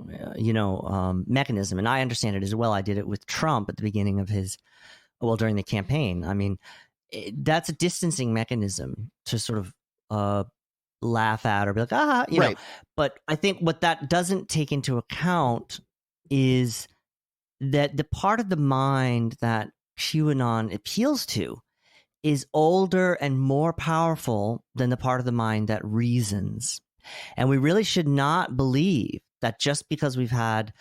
mechanism, and I understand it as well. I did it with Trump at the beginning of during the campaign. I mean, that's a distancing mechanism to sort of laugh at or be like, you know. But I think what that doesn't take into account is that the part of the mind that QAnon appeals to is older and more powerful than the part of the mind that reasons. And we really should not believe that just because we've had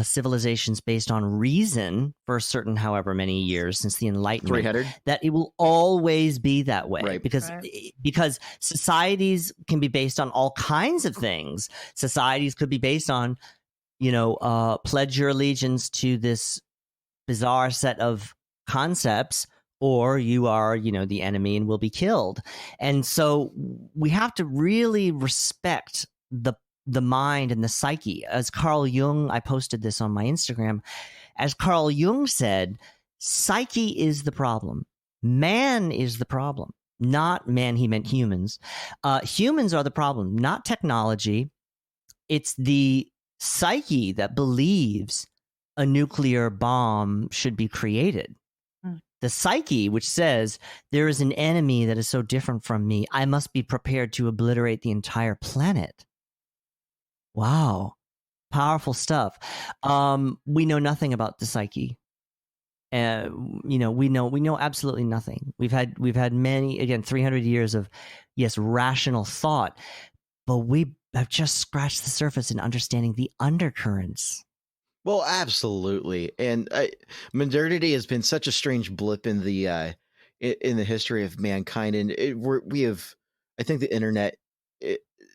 civilizations based on reason for a certain however many years since the Enlightenment, 300, that it will always be that way. Right. Because societies can be based on all kinds of things. Societies could be based on, pledge your allegiance to this bizarre set of concepts, or you are, the enemy and will be killed. And so we have to really respect the mind and the psyche. As Carl Jung, I posted this on my Instagram, as Carl Jung said, psyche is the problem. Man is the problem. Not man, he meant humans. Humans are the problem, not technology. It's the psyche that believes a nuclear bomb should be created. The psyche, which says there is an enemy that is so different from me, I must be prepared to obliterate the entire planet. Wow. Powerful stuff. We know nothing about the psyche. We know absolutely nothing. We've had many, again, 300 years of, yes, rational thought, but we have just scratched the surface in understanding the undercurrents. Well, absolutely, and modernity has been such a strange blip in the history of mankind, and we have, I think, the internet,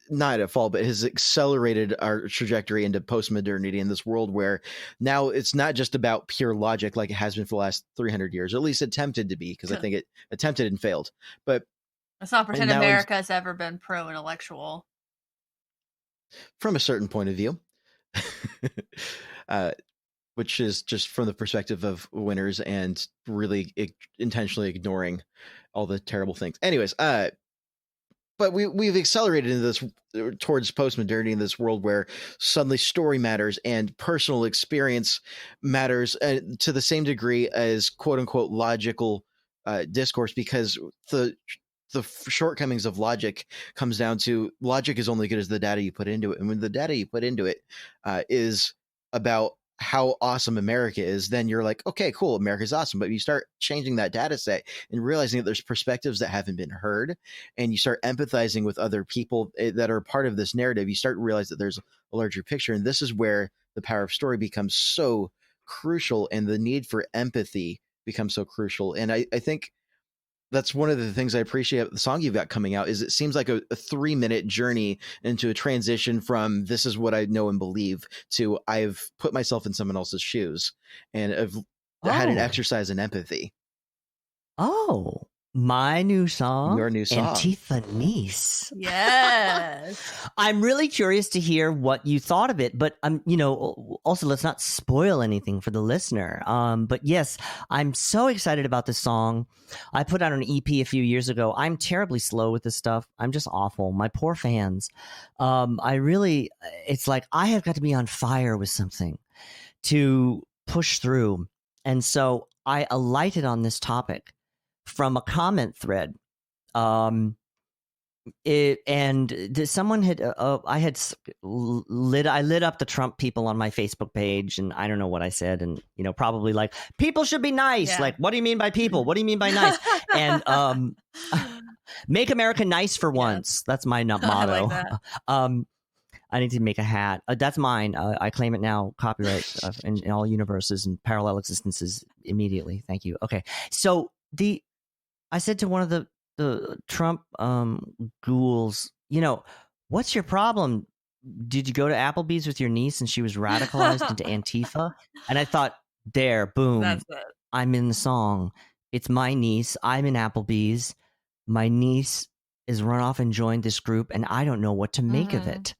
not at fault, but has accelerated our trajectory into post-modernity in this world where now it's not just about pure logic like it has been for the last 300 years, or at least attempted to be, because I think it attempted and failed. But let's not pretend America has ever been pro-intellectual. From a certain point of view. Which is just from the perspective of winners and really intentionally ignoring all the terrible things. Anyways, but we've accelerated into this towards postmodernity in this world where suddenly story matters and personal experience matters to the same degree as quote unquote logical discourse, because the shortcomings of logic comes down to logic is only good as the data you put into it. And when the data you put into it is about how awesome America is, then you're like, okay, cool, America's awesome. But you start changing that data set and realizing that there's perspectives that haven't been heard, and you start empathizing with other people that are part of this narrative, you start to realize that there's a larger picture. And this is where the power of story becomes so crucial, and the need for empathy becomes so crucial. And I think that's one of the things I appreciate the song you've got coming out is it seems like a 3-minute journey into a transition from this is what I know and believe to I've put myself in someone else's shoes and I've had an exercise in empathy. Oh, my new song. Your new song. Antifa niece. Yes. I'm really curious to hear what you thought of it, but also let's not spoil anything for the listener. But yes, I'm so excited about this song. I put out an EP a few years ago. I'm terribly slow with this stuff. I'm just awful. My poor fans. It's like I have got to be on fire with something to push through. And so I alighted on this topic from a comment thread. Someone had I lit up the Trump people on my Facebook page, and I don't know what I said, and probably like people should be nice. Yeah. Like, what do you mean by people? What do you mean by nice? And make America nice for once. That's my motto. I like that. I need to make a hat. That's mine. I claim it now, copyright in all universes and parallel existences immediately. Thank you. Okay. So I said to one of the Trump ghouls, what's your problem? Did you go to Applebee's with your niece and she was radicalized into Antifa? And I thought, there, boom, That's it. I'm in the song. It's my niece. I'm in Applebee's. My niece is run off and joined this group, and I don't know what to make of it.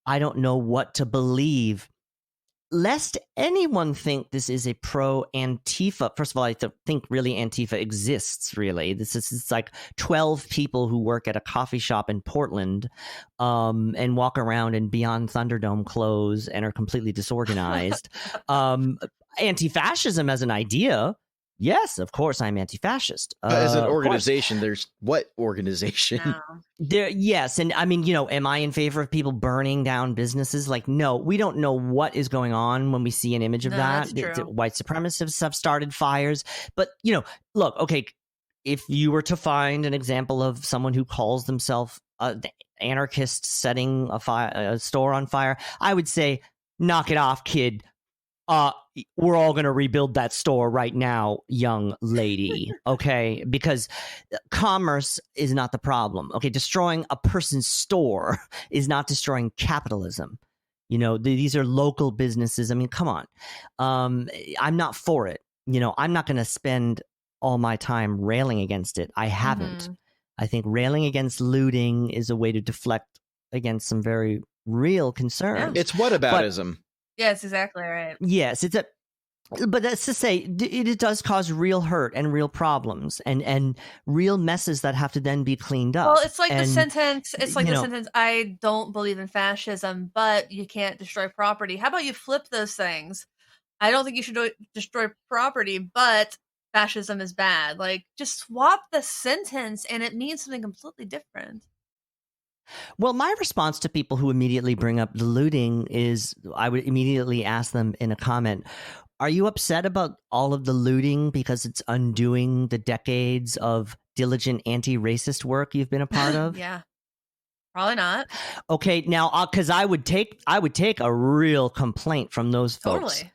I don't know what to believe. Lest anyone think this is a pro-Antifa. First of all, I think really Antifa exists, really. It's like 12 people who work at a coffee shop in Portland and walk around in Beyond Thunderdome clothes and are completely disorganized. Anti-fascism as an idea, yes, of course I'm anti-fascist. As an organization, there's what organization? No. Yes, and I mean, am I in favor of people burning down businesses? Like, no, we don't know what is going on when we see an image of that. That's true. White supremacists have started fires, but look, okay, if you were to find an example of someone who calls themselves the anarchist setting a store on fire, I would say, knock it off, kid. We're all going to rebuild that store right now, young lady, okay? Because commerce is not the problem, okay? Destroying a person's store is not destroying capitalism. These are local businesses. I mean, come on. I'm not for it. I'm not going to spend all my time railing against it. I haven't. I think railing against looting is a way to deflect against some very real concerns. It's whataboutism. Yes, exactly right. Yes, but that's to say, it does cause real hurt and real problems and real messes that have to then be cleaned up. Well, it's like the sentence. It's like the sentence. I don't believe in fascism, but you can't destroy property. How about you flip those things? I don't think you should destroy property, but fascism is bad. Like, just swap the sentence, and it means something completely different. Well, my response to people who immediately bring up the looting is I would immediately ask them in a comment, are you upset about all of the looting because it's undoing the decades of diligent anti-racist work you've been a part of? Yeah, probably not. Okay, now, because I would take a real complaint from those folks. Totally.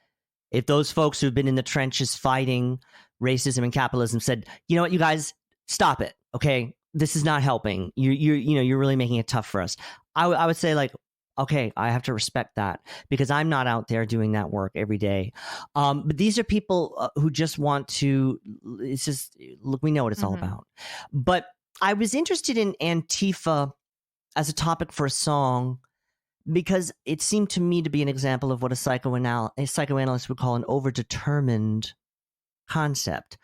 If those folks who've been in the trenches fighting racism and capitalism said, you know what, you guys, stop it, okay? This is not helping. You're really making it tough for us. I would say, like, okay, I have to respect that because I'm not out there doing that work every day. But these are people who just want to. It's just, look, we know what it's all about. But I was interested in Antifa as a topic for a song because it seemed to me to be an example of what a psychoanalyst would call an overdetermined concept.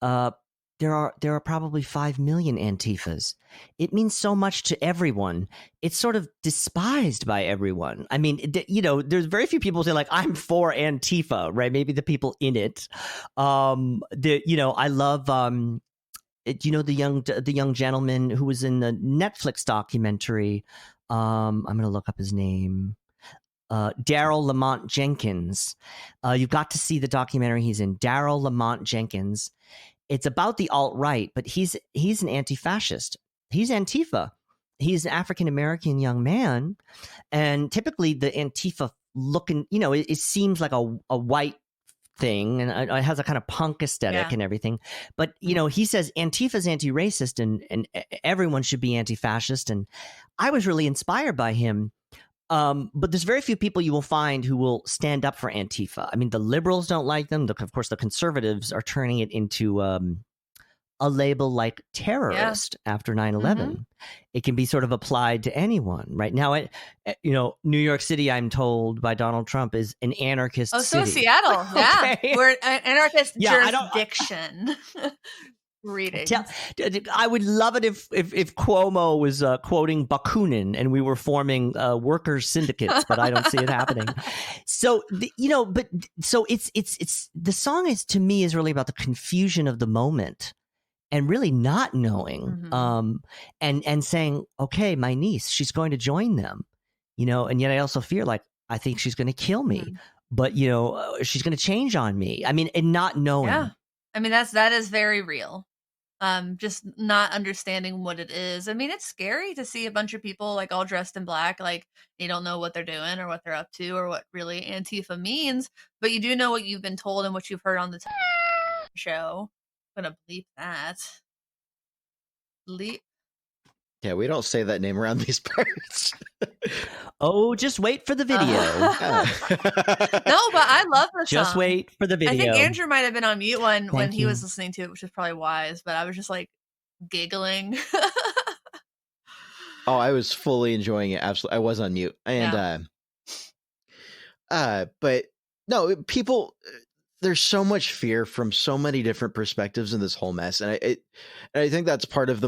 There are probably 5 million Antifas. It means so much to everyone. It's sort of despised by everyone. I mean, there's very few people who say, like, I'm for Antifa, right? Maybe the people in it. I love, the young gentleman who was in the Netflix documentary. I'm going to look up his name. Daryl Lamont Jenkins. You've got to see the documentary he's in. Daryl Lamont Jenkins. It's about the alt-right, but he's an anti-fascist. He's Antifa. He's an African-American young man. And typically the Antifa looking, it seems like a white thing and it has a kind of punk aesthetic and everything. But, he says Antifa's anti-racist and everyone should be anti-fascist. And I was really inspired by him. But there's very few people you will find who will stand up for Antifa. I mean, the liberals don't like them. Of course, the conservatives are turning it into a label like terrorist after 9/11. It can be sort of applied to anyone. Right now, New York City, I'm told by Donald Trump, is an anarchist city. So Seattle. Yeah. Okay. We're an anarchist jurisdiction. Reading. I would love it if Cuomo was quoting Bakunin and we were forming workers' syndicates, but I don't see it happening. So it's the song is, to me, is really about the confusion of the moment and really not knowing, and saying, okay, my niece, she's going to join them, and yet I also fear, like, I think she's going to kill me, but she's going to change on me. I mean, and not knowing. Yeah, I mean that is very real. just not understanding what it is. I mean, it's scary to see a bunch of people like all dressed in black, like they don't know what they're doing or what they're up to or what really Antifa means, but you do know what you've been told and what you've heard on the show. I'm gonna bleep that. Bleep. Yeah, we don't say that name around these parts. Oh, just wait for the video. No, but I love the song. Just wait for the video. I think Andrew might have been on mute when he was listening to it, which is probably wise, but I was just like giggling. Oh, I was fully enjoying it. Absolutely. I was on mute. And but no, people, there's so much fear from so many different perspectives in this whole mess. And I think that's part of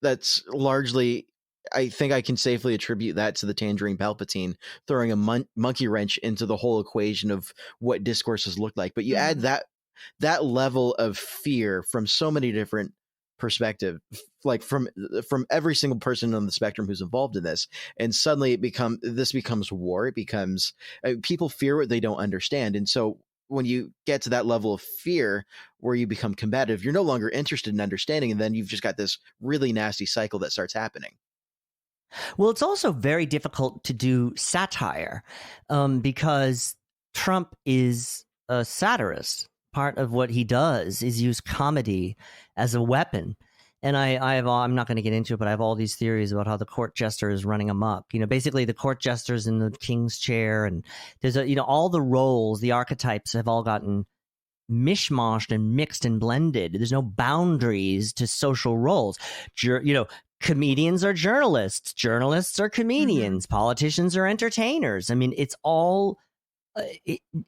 that's largely, I think I can safely attribute that to the Tangerine Palpatine throwing a monkey wrench into the whole equation of what discourses look like. But you add that level of fear from so many different perspectives, like from every single person on the spectrum who's involved in this, and suddenly this becomes war. It becomes people fear what they don't understand, and so when you get to that level of fear where you become combative, you're no longer interested in understanding, and then you've just got this really nasty cycle that starts happening. Well, it's also very difficult to do satire because Trump is a satirist. Part of what he does is use comedy as a weapon. And I'm not going to get into it, but I have all these theories about how the court jester is running amok. Basically the court jester's in the king's chair, and there's all the roles, the archetypes have all gotten mishmashed and mixed and blended. There's no boundaries to social roles. Comedians are journalists. Journalists are comedians. Politicians are entertainers. I mean, it's all,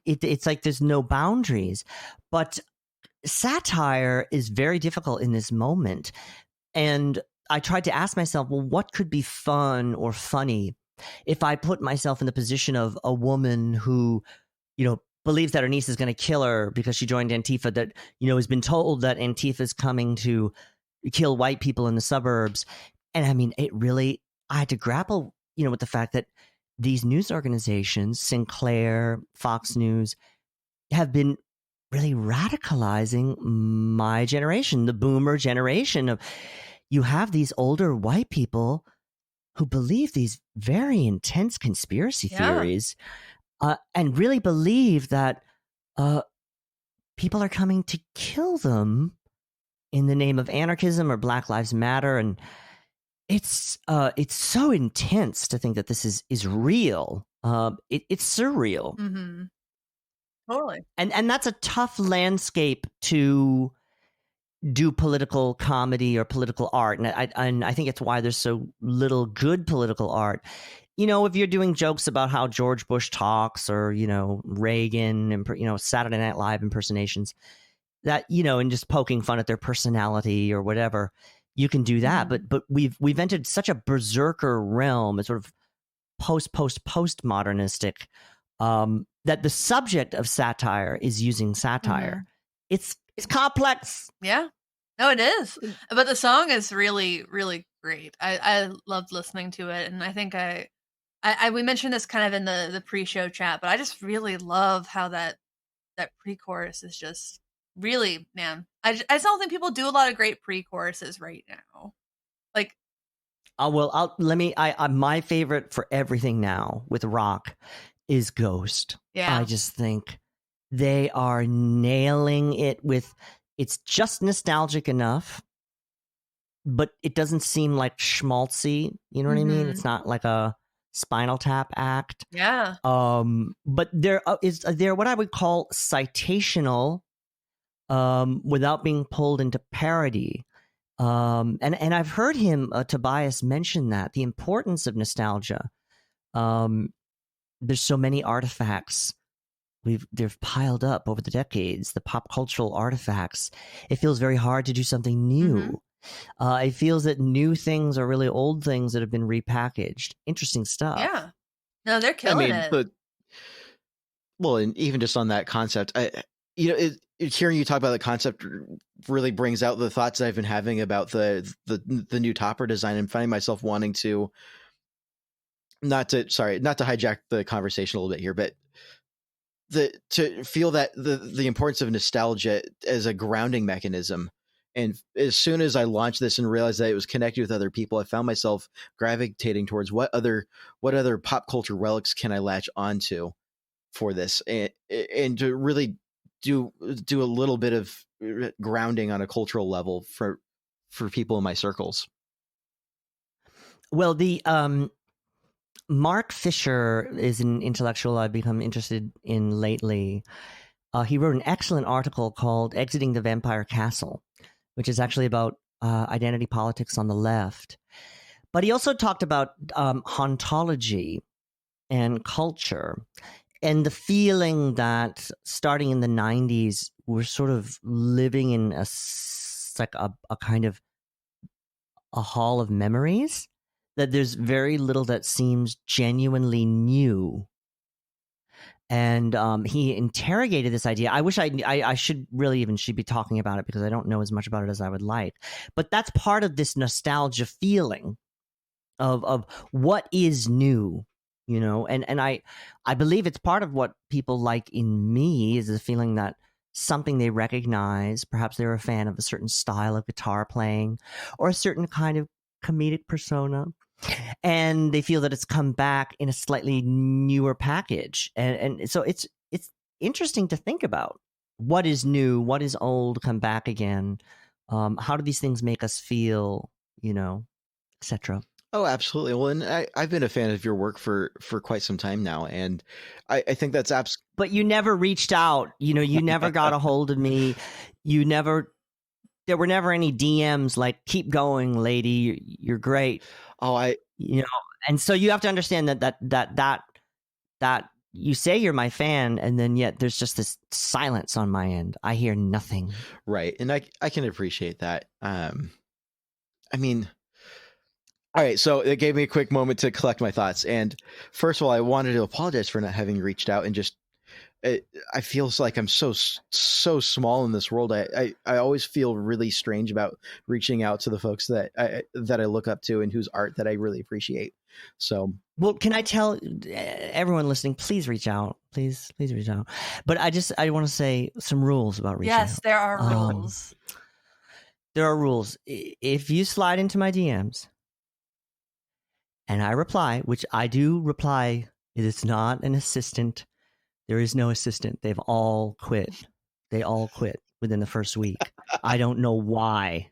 it's like there's no boundaries. But satire is very difficult in this moment. And I tried to ask myself, well, what could be fun or funny if I put myself in the position of a woman who, believes that her niece is going to kill her because she joined Antifa, that, has been told that Antifa is coming to kill white people in the suburbs. And I mean, I had to grapple, with the fact that these news organizations, Sinclair, Fox News, have been really radicalizing my generation, the boomer generation of, you have these older white people who believe these very intense conspiracy theories and really believe that people are coming to kill them in the name of anarchism or Black Lives Matter. And it's so intense to think that this is real. It's surreal. Mm-hmm. Totally. And that's a tough landscape to do political comedy or political art. And I think it's why there's so little good political art. If you're doing jokes about how George Bush talks or, Reagan and, Saturday Night Live impersonations, that, and just poking fun at their personality or whatever, you can do that. But we've entered such a berserker realm, it's sort of post-modernistic, that the subject of satire is using satire. It's complex. Yeah. No, it is. But the song is really, really great. I loved listening to it, and I think we mentioned this kind of in the pre-show chat, but I just really love how that pre-chorus is just really, man. I just don't think people do a lot of great pre-choruses right now. Like, my favorite for everything now with rock is Ghost. Yeah. I just think they are nailing it it's just nostalgic enough, but it doesn't seem like schmaltzy. You know what I mean? It's not like a Spinal Tap act. Yeah. But there is what I would call citational, without being pulled into parody. And I've heard him, Tobias, mention that the importance of nostalgia. There's so many artifacts they've piled up over the decades, the pop cultural artifacts. It feels very hard to do something new. It feels that new things are really old things that have been repackaged. Interesting stuff. Yeah. No, they're killing it. And even just on that concept, hearing you talk about the concept really brings out the thoughts I've been having about the new topper design, and finding myself wanting to not to hijack the conversation a little bit here, but to feel that the importance of nostalgia as a grounding mechanism And as soon as I launched this and realized that it was connected with other people, I found myself gravitating towards what other pop culture relics can I latch onto for this, and to really do a little bit of grounding on a cultural level for people in my circles. Well, the Mark Fisher is an intellectual I've become interested in lately. He wrote an excellent article called "Exiting the Vampire Castle," which is actually about identity politics on the left. But he also talked about hauntology and culture, and the feeling that starting in the 90s, we're sort of living in a kind of a hall of memories, that there's very little that seems genuinely new. And he interrogated this idea. I wish I should really even should be talking about it, because I don't know as much about it as I would like. But that's part of this nostalgia feeling of what is new, you know. And I believe it's part of what people like in me is the feeling that something they recognize, perhaps they're a fan of a certain style of guitar playing or a certain kind of comedic persona, and they feel that it's come back in a slightly newer package. And so it's interesting to think about what is new, what is old, come back again. How do these things make us feel, you know, etc. Oh, absolutely. Well, and I've been a fan of your work for quite some time now, and I think that's But you never reached out. You know, you never got a hold of me. There were never any DMs like, keep going, lady, you're great. You know, and so you have to understand that you say you're my fan, and then yet there's just this silence on my end. I hear nothing. Right. And I can appreciate that. I mean, all right, so it gave me a quick moment to collect my thoughts. And first of all, I wanted to apologize for not having reached out, and just I feel like I'm so small in this world. I always feel really strange about reaching out to the folks that I look up to and whose art that I really appreciate. So, well, can I tell everyone listening, please reach out. Please reach out. But I want to say some rules about reaching out. Yes, there are rules. There are rules. If you slide into my DMs and I reply, which I do reply, it is not an assistant. There is no assistant. They've all quit. They all quit within the first week. I don't know why.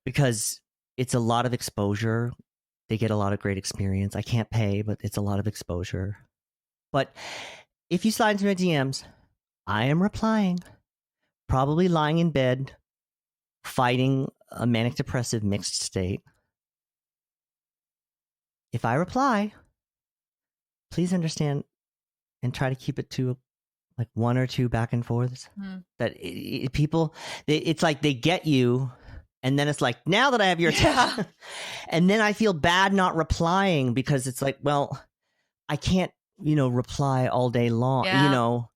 Because it's a lot of exposure. They get a lot of great experience. I can't pay, but it's a lot of exposure. But if you slide into my DMs, I am replying, probably lying in bed, fighting a manic depressive mixed state. If I reply, please understand and try to keep it to like one or two back and forths. That people, it's like they get you, and then it's like, now that I have your attention, and then I feel bad not replying, because it's like, well, I can't, reply all day long,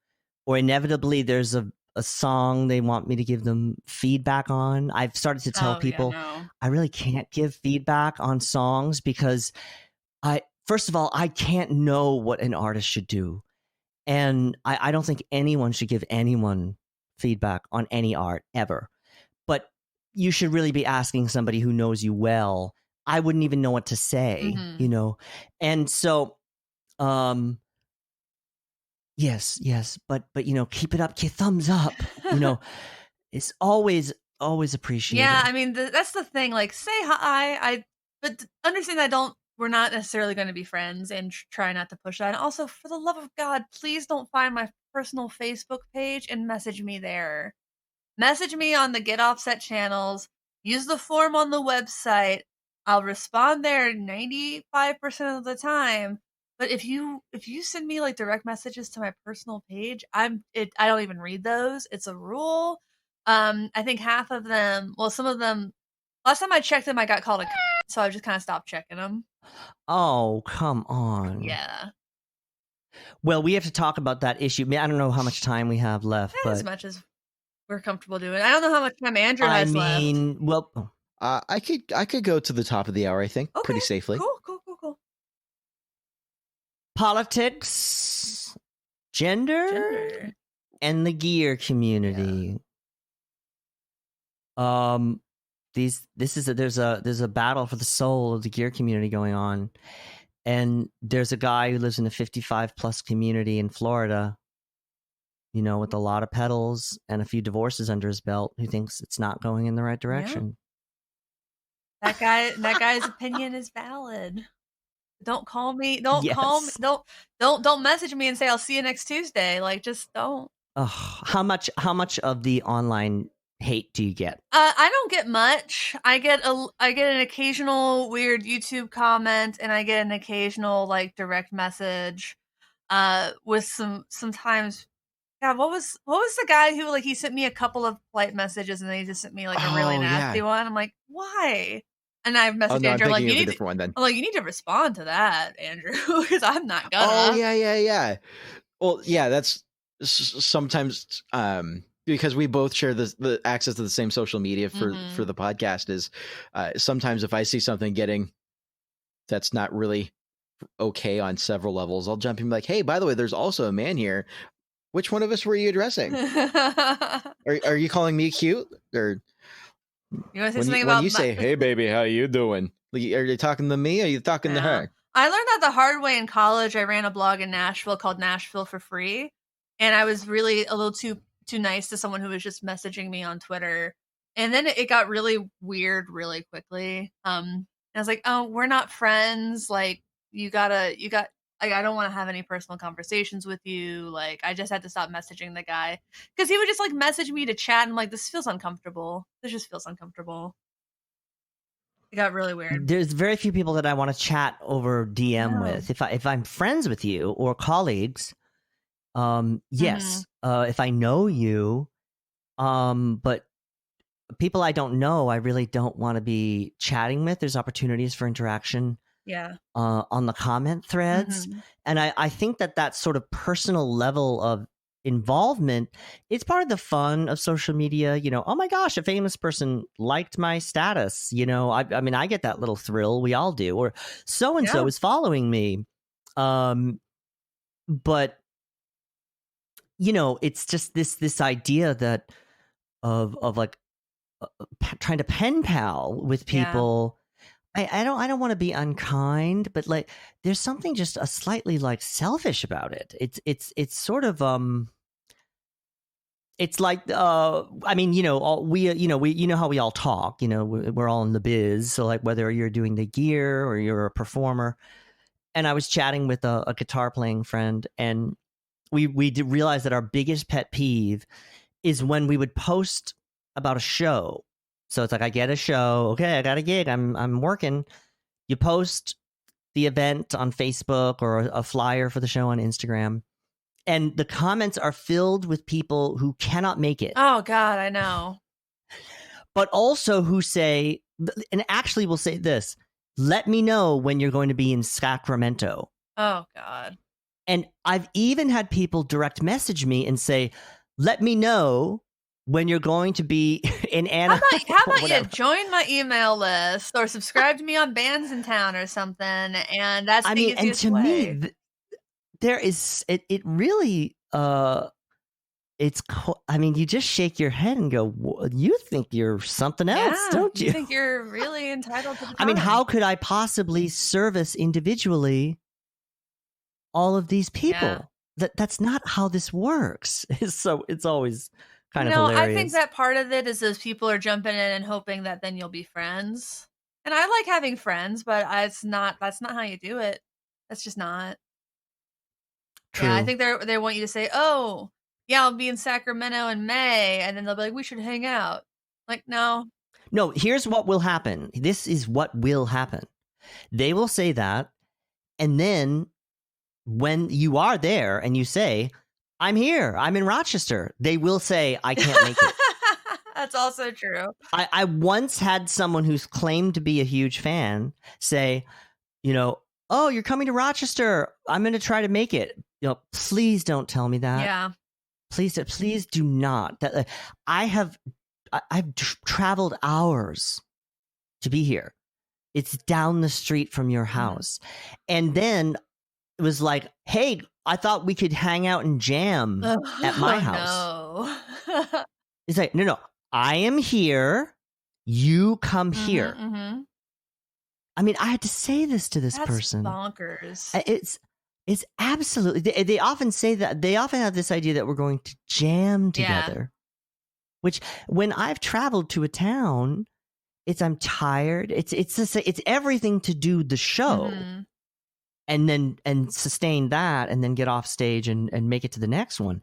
or inevitably there's a song they want me to give them feedback on. I've started to tell people I really can't give feedback on songs, because first of all, I can't know what an artist should do. And I don't think anyone should give anyone feedback on any art ever. But you should really be asking somebody who knows you well. I wouldn't even know what to say, And so, yes. But keep it up. Keep thumbs up. It's always appreciated. Yeah, I mean, that's the thing. Like, say hi. But understand we're not necessarily going to be friends, and try not to push that. And also, for the love of God, please don't find my personal Facebook page and message me there. Message me on the Get Offset channels. Use the form on the website. I'll respond there 95% of the time. But if you send me like direct messages to my personal page, I don't even read those. It's a rule. I think half of them, well, some of them, last time I checked them, I got called a so I just kind of stopped checking them. Oh, come on. Yeah. Well, we have to talk about that issue. I don't know how much time we have left, but as much as we're comfortable doing. I don't know how much time Andrew has left. Well, I could go to the top of the hour, I think, pretty safely. Cool. Politics, gender, and the gear community. There's a battle for the soul of the gear community going on, and there's a guy who lives in a 55 plus community in Florida, with a lot of pedals and a few divorces under his belt, who thinks it's not going in the right direction. That guy's opinion is valid. Don't call me. Don't call me. Don't message me and say I'll see you next Tuesday. Like, just don't. How much of the online hate do you get? I don't get much. I get an occasional weird YouTube comment, and I get an occasional like direct message. With sometimes. Yeah, what was the guy who like he sent me a couple of polite messages and then he just sent me like a really nasty one? I'm like, why? And I've messaged Andrew like, you need you need to respond to that, Andrew, because I'm not gonna. Oh yeah. Well, yeah, that's sometimes because we both share the access to the same social media for the podcast. Is sometimes if I see something getting that's not really okay on several levels, I'll jump in and be like, hey, by the way, there's also a man here. Which one of us were you addressing? Are you calling me cute? Or you want to say something about when you say, hey, baby, how you doing? Are you talking to me or are you talking to her? I learned that the hard way in college. I ran a blog in Nashville called Nashville for Free. And I was really a little too nice to someone who was just messaging me on Twitter. And then it got really weird really quickly. And I was like, oh, we're not friends. Like, I don't want to have any personal conversations with you. Like, I just had to stop messaging the guy because he would just like message me to chat. And I'm like, this feels uncomfortable. This just feels uncomfortable. It got really weird. There's very few people that I want to chat over DM with. If I'm friends with you or colleagues, yes. If I know you, but people I don't know, I really don't want to be chatting with. There's opportunities for interaction. On the comment threads. And I think that sort of personal level of involvement, it's part of the fun of social media. Oh my gosh, a famous person liked my status. I mean, I get that little thrill. We all do. Or so-and-so is following me. But, it's just this idea that of like trying to pen pal with people. I don't want to be unkind, but like there's something just a slightly like selfish about it. It's sort of it's like I mean, we how we all talk, we're all in the biz. So like whether you're doing the gear or you're a performer, and I was chatting with a guitar playing friend, and we did realize that our biggest pet peeve is when we would post about a show. So it's like, I get a show. Okay, I got a gig. I'm working. You post the event on Facebook or a flyer for the show on Instagram, and the comments are filled with people who cannot make it. Oh God, I know. But also who say, and actually will say this: let me know when you're going to be in Sacramento. Oh God. And I've even had people direct message me and say, let me know when you're going to be in Anaheim. How about you join my email list or subscribe to me on Bands in Town or something? And that's the easiest way. Me, there is it really it's I mean, you just shake your head and go, you think you're something else, don't you? You think you're really entitled to the time. I mean, how could I possibly service individually all of these people? That's not how this works. So it's always kind of hilarious. I think that part of it is those people are jumping in and hoping that then you'll be friends. And I like having friends, but that's not how you do it. That's just not. True. Yeah, I think they want you to say, oh, yeah, I'll be in Sacramento in May. And then they'll be like, we should hang out. Like, no. No, here's what will happen. This is what will happen. They will say that. And then when you are there and you say, I'm here, I'm in Rochester, they will say, I can't make it. That's also true. I once had someone who's claimed to be a huge fan say, oh, you're coming to Rochester, I'm going to try to make it. Please don't tell me that. Yeah. Please do not. I've traveled hours to be here. It's down the street from your house. And then it was like, hey, I thought we could hang out and jam at my house. No. It's like, no, I am here. You come here. Mm-hmm. I mean, I had to say this to this That's person. bonkers. It's absolutely. They often say that. They often have this idea that we're going to jam together. Which, when I've traveled to a town, I'm tired. It's everything to do the show, and sustain that, and then get off stage and make it to the next one.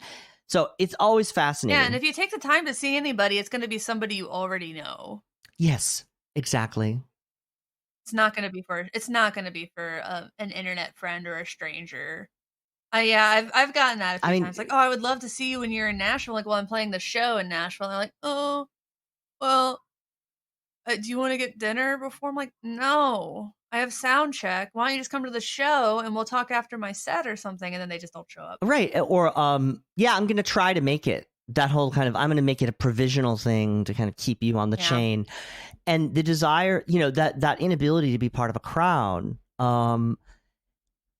So it's always fascinating. Yeah, and if you take the time to see anybody, it's going to be somebody you already know. Yes, exactly. It's not going to be for an internet friend or a stranger. I've gotten that a few times. Like, oh, I would love to see you when you're in Nashville. Like, well, I'm playing the show in Nashville. And they're like, oh, well, do you want to get dinner before? I'm like, no, I have sound check. Why don't you just come to the show and we'll talk after my set or something? And then they just don't show up. Right. Or, yeah, I'm going to try to make it. That whole kind of, I'm going to make it a provisional thing to kind of keep you on the chain. And the desire, that inability to be part of a crowd,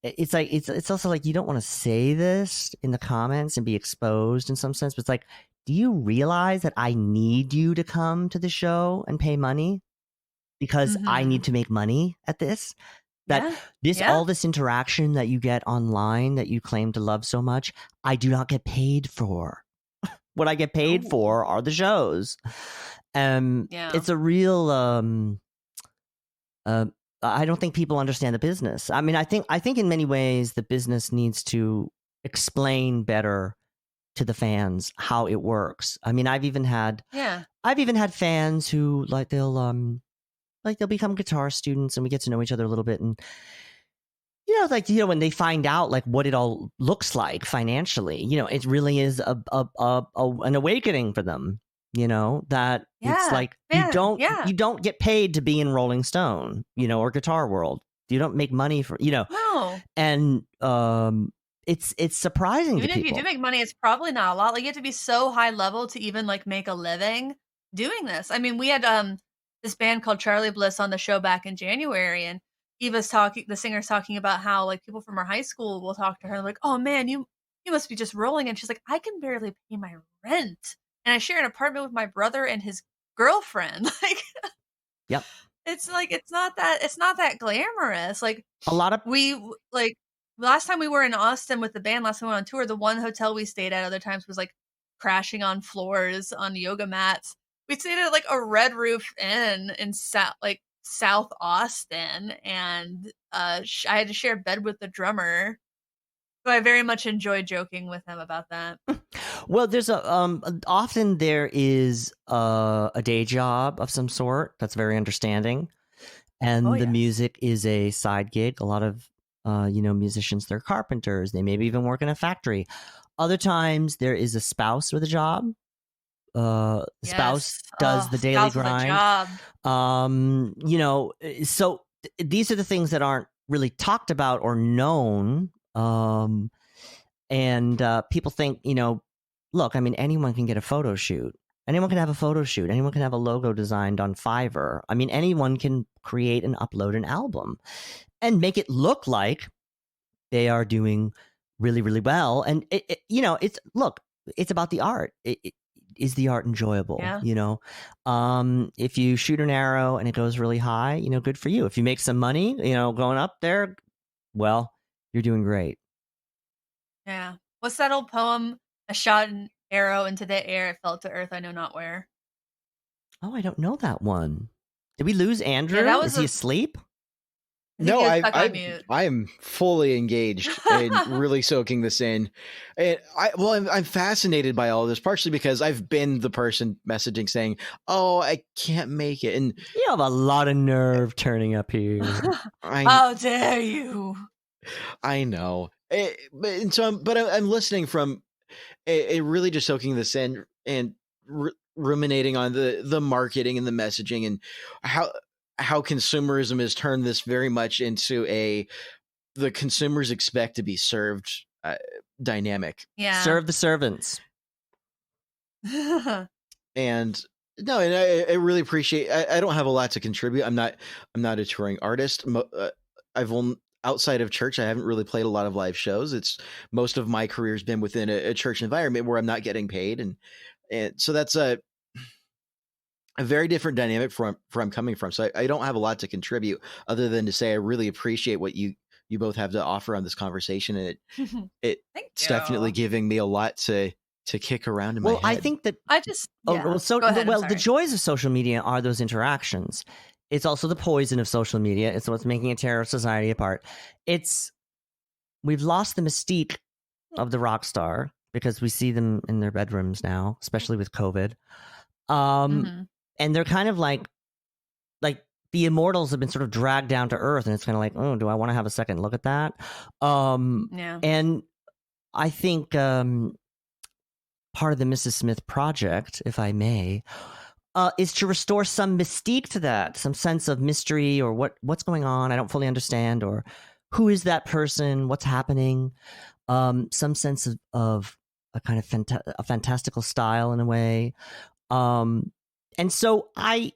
it's like, it's also like, you don't want to say this in the comments and be exposed in some sense, but it's like, do you realize that I need you to come to the show and pay money because I need to make money at this? All this interaction that you get online that you claim to love so much, I do not get paid for. What I get paid for are the shows. It's a real, I don't think people understand the business. I mean, I think in many ways the business needs to explain better to the fans how it works. I mean, I've even had fans who they'll become guitar students and we get to know each other a little bit, and when they find out like what it all looks like financially, it really is an awakening for them. That it's like you don't get paid to be in Rolling Stone, or Guitar World. You don't make money for No. And it's surprising even to if people. You do make money, it's probably not a lot. Like, you have to be so high level to even like make a living doing this. I mean, we had this band called Charlie Bliss on the show back in January, and the singer's talking about how like people from her high school will talk to her like, oh man, you must be just rolling. And she's like, I can barely pay my rent. And I share an apartment with my brother and his girlfriend. Like, yep. It's like, it's not that glamorous. Like, last time we were in Austin with the band, last time we went on tour, the one hotel we stayed at other times was like crashing on floors on yoga mats. We stayed at like a Red Roof Inn in South Austin, and I had to share a bed with the drummer. So I very much enjoyed joking with him about that. Well, there's often there is a day job of some sort that's very understanding, and the music is a side gig. A lot of musicians, they're carpenters. They maybe even work in a factory. Other times there is a spouse with a job. Spouse does the daily grind. So these are the things that aren't really talked about or known. And people think, look, I mean, anyone can get a photo shoot. Anyone can have a photo shoot. Anyone can have a logo designed on Fiverr. I mean, anyone can create and upload an album and make it look like they are doing really, really well. And it's about the art. Is the art enjoyable? Yeah. If you shoot an arrow and it goes really high, good for you. If you make some money, going up there, well, you're doing great. Yeah. What's that old poem? I shot an arrow into the air. It fell to earth. I know not where. Oh, I don't know that one. Did we lose Andrew? Yeah, Is he asleep? No, I'm fully engaged and really soaking this in. And I'm fascinated by all of this, partially because I've been the person messaging saying, "Oh, I can't make it," and you have a lot of nerve turning up here. How dare you? I know, but I'm listening from a really just soaking this in and ruminating on the marketing and the messaging and how consumerism has turned this very much into the consumers expect to be served dynamic. Yeah. Serve the servants. And I really appreciate, I don't have a lot to contribute. I'm not a touring artist. Outside of church, I haven't really played a lot of live shows. It's most of my career has been within a church environment where I'm not getting paid. And so that's a very different dynamic from I'm coming from. So I don't have a lot to contribute other than to say I really appreciate what you both have to offer on this conversation, and Thank it's definitely you. giving me a lot to kick around in my Well, head. I think that I just Oh, yeah. well, Go ahead, I'm well, the sorry. joys of social media are those interactions. It's also the poison of social media. It's what's making a terror society apart. We've lost the mystique of the rock star because we see them in their bedrooms now, especially with COVID. Mhm. And they're kind of like the immortals have been sort of dragged down to earth, and it's kind of like, oh, do I want to have a second look at that? Yeah. And I think part of the Mrs. Smith project, if I may, is to restore some mystique to that, some sense of mystery, or what's going on. I don't fully understand, or who is that person? What's happening? Some sense of a kind of a fantastical style in a way. And so I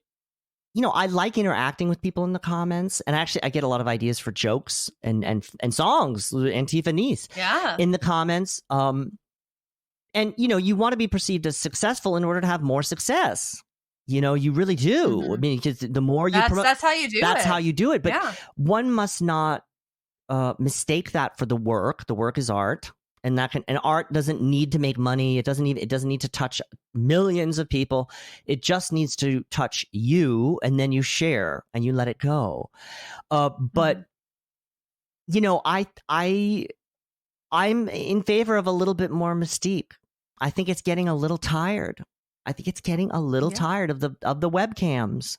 like interacting with people in the comments, and actually I get a lot of ideas for jokes and songs, Antifa niece, Yeah. in the comments. And you want to be perceived as successful in order to have more success. You really do. Mhm. I mean, because the more you promote, That's how you do it. that's how you do it. But Yeah. one must not mistake that for the work. The work is art, and art doesn't need to make money. It doesn't need to touch millions of people. It just needs to touch you, and then you share and you let it go. But I'm in favor of a little bit more mystique. I think it's getting a little tired. I think it's getting a little tired of the webcams.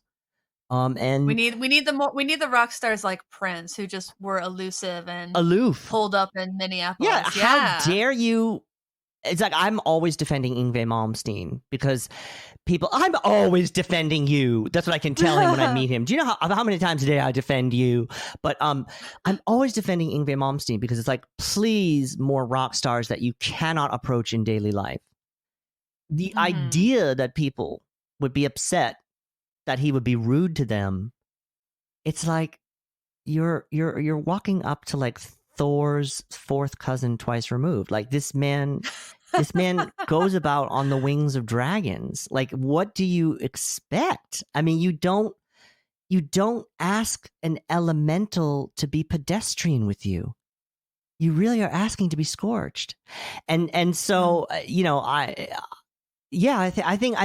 And we need the rock stars like Prince, who just were elusive and aloof, pulled up in Minneapolis. Yeah, how dare you? It's like I'm always defending Yngwie Malmsteen because I'm always defending you. That's what I can tell him when I meet him. Do you know how many times a day I defend you? But I'm always defending Yngwie Malmsteen because it's like, please, more rock stars that you cannot approach in daily life. The idea that people would be upset that he would be rude to them, it's like you're walking up to like Thor's fourth cousin twice removed. Like this man goes about on the wings of dragons. Like, what do you expect? I mean, you don't ask an elemental to be pedestrian with you. You really are asking to be scorched. And so, I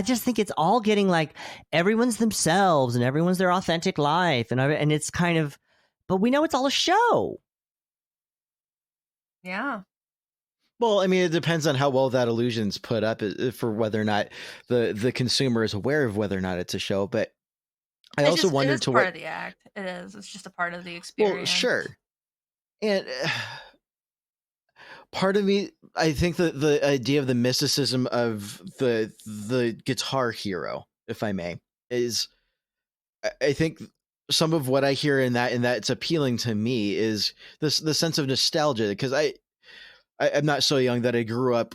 just think it's all getting like everyone's themselves and everyone's their authentic life. And it's kind of, but we know it's all a show. Yeah. Well, I mean, it depends on how well that illusion's put up for whether or not the consumer is aware of whether or not it's a show. But I also wonder to part of the act. It is. It's just a part of the experience. Well, sure. And part of me, I think that the idea of the mysticism of the guitar hero, if I may, is, I think some of what I hear in that it's appealing to me is the sense of nostalgia, because I'm not so young that I grew up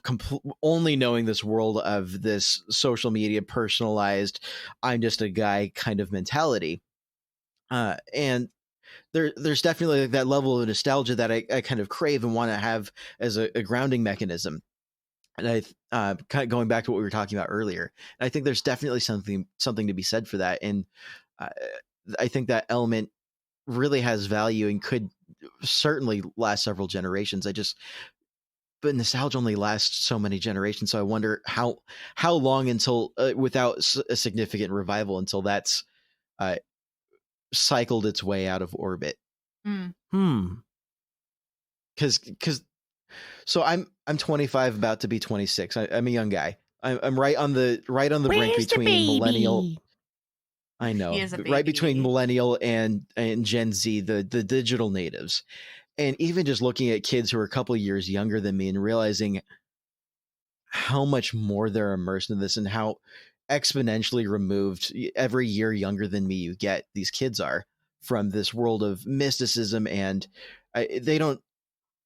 only knowing this world of this social media personalized, I'm just a guy kind of mentality. And there's definitely that level of nostalgia that I kind of crave and want to have as a grounding mechanism. And I kind of going back to what we were talking about earlier, and I think there's definitely something to be said for that. And I think that element really has value and could certainly last several generations. But nostalgia only lasts so many generations. So I wonder how long until without a significant revival until that's cycled its way out of orbit. Because so I'm 25, about to be 26. I'm a young guy. I'm right on the brink between millennial. I know, right between millennial and Gen Z, the digital natives. And even just looking at kids who are a couple of years younger than me and realizing how much more they're immersed in this and how exponentially removed every year younger than me you get, these kids are from this world of mysticism. And they don't,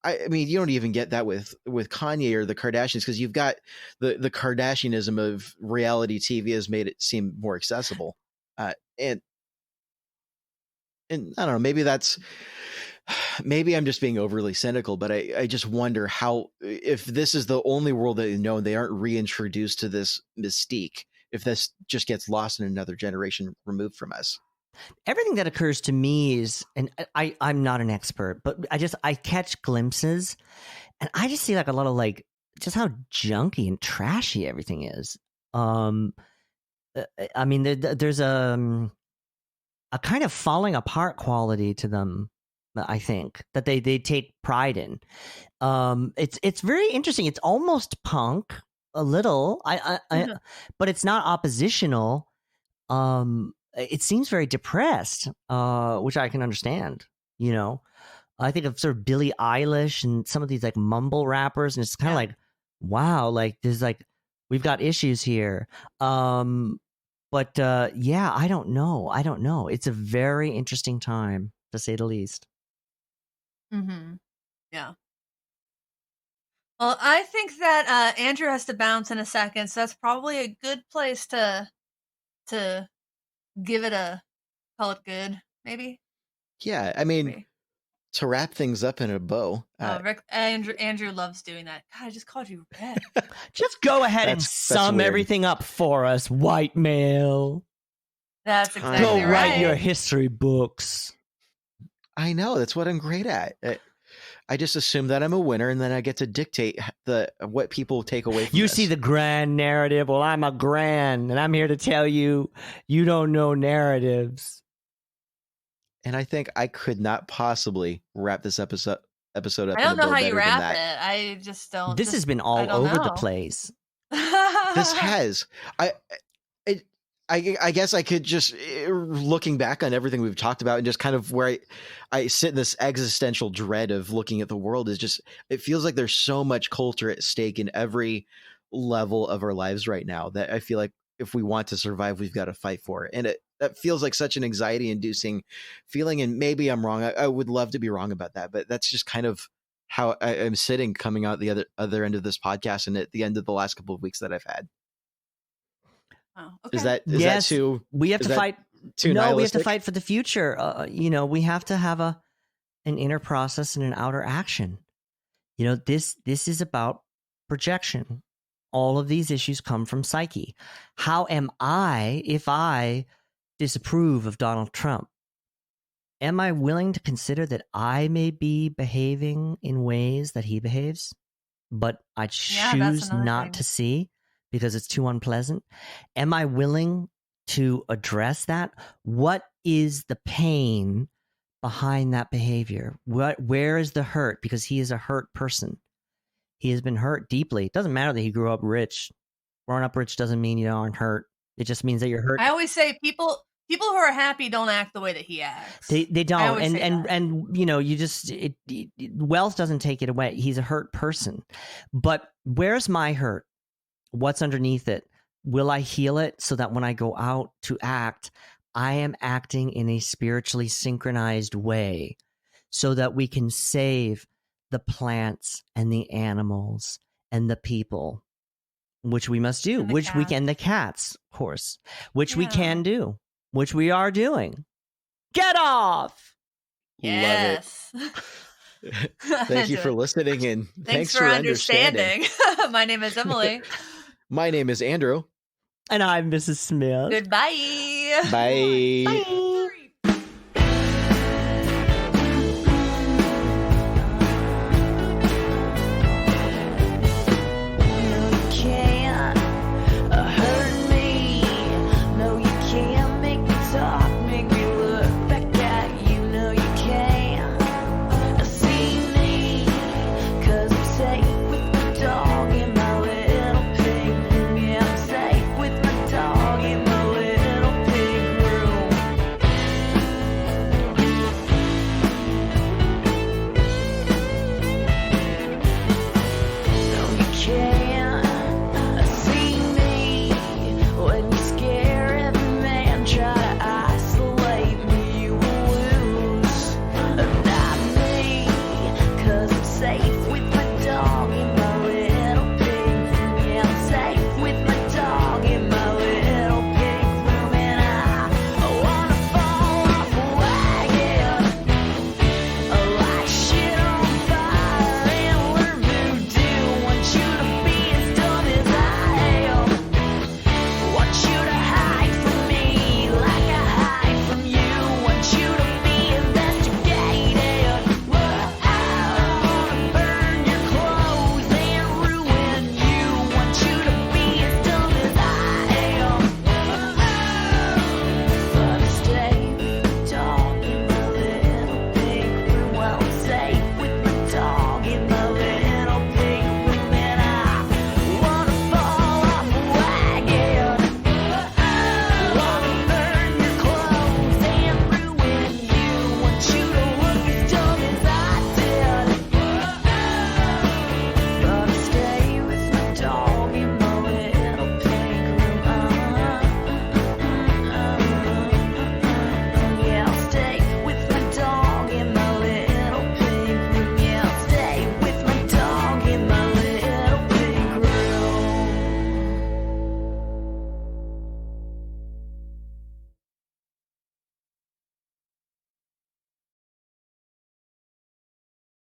I mean, you don't even get that with Kanye or the Kardashians, because you've got the Kardashianism of reality TV has made it seem more accessible. And I don't know, maybe I'm just being overly cynical, but I just wonder how, if this is the only world that they know, they aren't reintroduced to this mystique, if this just gets lost in another generation removed from us. Everything that occurs to me is, and I'm not an expert, but I catch glimpses, and I just see like a lot of like just how junky and trashy everything is. I mean, there's a kind of falling apart quality to them. I think that they take pride in. It's very interesting. It's almost punk a little. But it's not oppositional. It seems very depressed, which I can understand. You know, I think of sort of Billie Eilish and some of these like mumble rappers, and it's kind of like, wow, like there's like we've got issues here. But yeah, I don't know. It's a very interesting time, to say the least. Mm-hmm. Yeah. Well, I think that Andrew has to bounce in a second, so that's probably a good place to give it a call it good, maybe. Yeah, I mean, to wrap things up in a bow. Andrew loves doing that. God, I just called you Rick. Just go ahead and sum everything up for us, white male. That's exactly go right. write your history books. I know, that's what I'm great at. I just assume that I'm a winner, and then I get to dictate what people take away from You this. see the grand narrative. Well, I'm a grand, and I'm here to tell you, you don't know narratives. And I think I could not possibly wrap this episode up. I don't know how you wrap it. I just don't. This has been all over the place. This has. I guess I could just, looking back on everything we've talked about, and just kind of where I sit in this existential dread of looking at the world, is just, it feels like there's so much culture at stake in every level of our lives right now that I feel like if we want to survive, we've got to fight for it. And that feels like such an anxiety inducing feeling. And maybe I'm wrong. I would love to be wrong about that, but that's just kind of how I'm sitting coming out the other end of this podcast, and at the end of the last couple of weeks that I've had. Oh, okay. Is that too? We have to fight. Too no, nihilistic? we have to fight for the future. We have to have an inner process and an outer action. This is about projection. All of these issues come from psyche. How am I, if I disapprove of Donald Trump? Am I willing to consider that I may be behaving in ways that he behaves, but I choose not to see because it's too unpleasant? Am I willing to address that? What is the pain behind that behavior? Where is the hurt? Because he is a hurt person. He has been hurt deeply. It doesn't matter that he grew up rich. Growing up rich doesn't mean you aren't hurt. It just means that you're hurt. I always say people who are happy don't act the way that he acts. They don't. And you just wealth doesn't take it away. He's a hurt person. But where's my hurt? What's underneath it? Will I heal it so that when I go out to act, I am acting in a spiritually synchronized way so that we can save the plants and the animals and the people, which we must do, the cats, of course, which we can do, which we are doing. Get off! Yes. Love it. Thank you for listening, and thanks for understanding. My name is Emily. My name is Andrew. And I'm Mrs. Smith. Goodbye. Bye. Bye.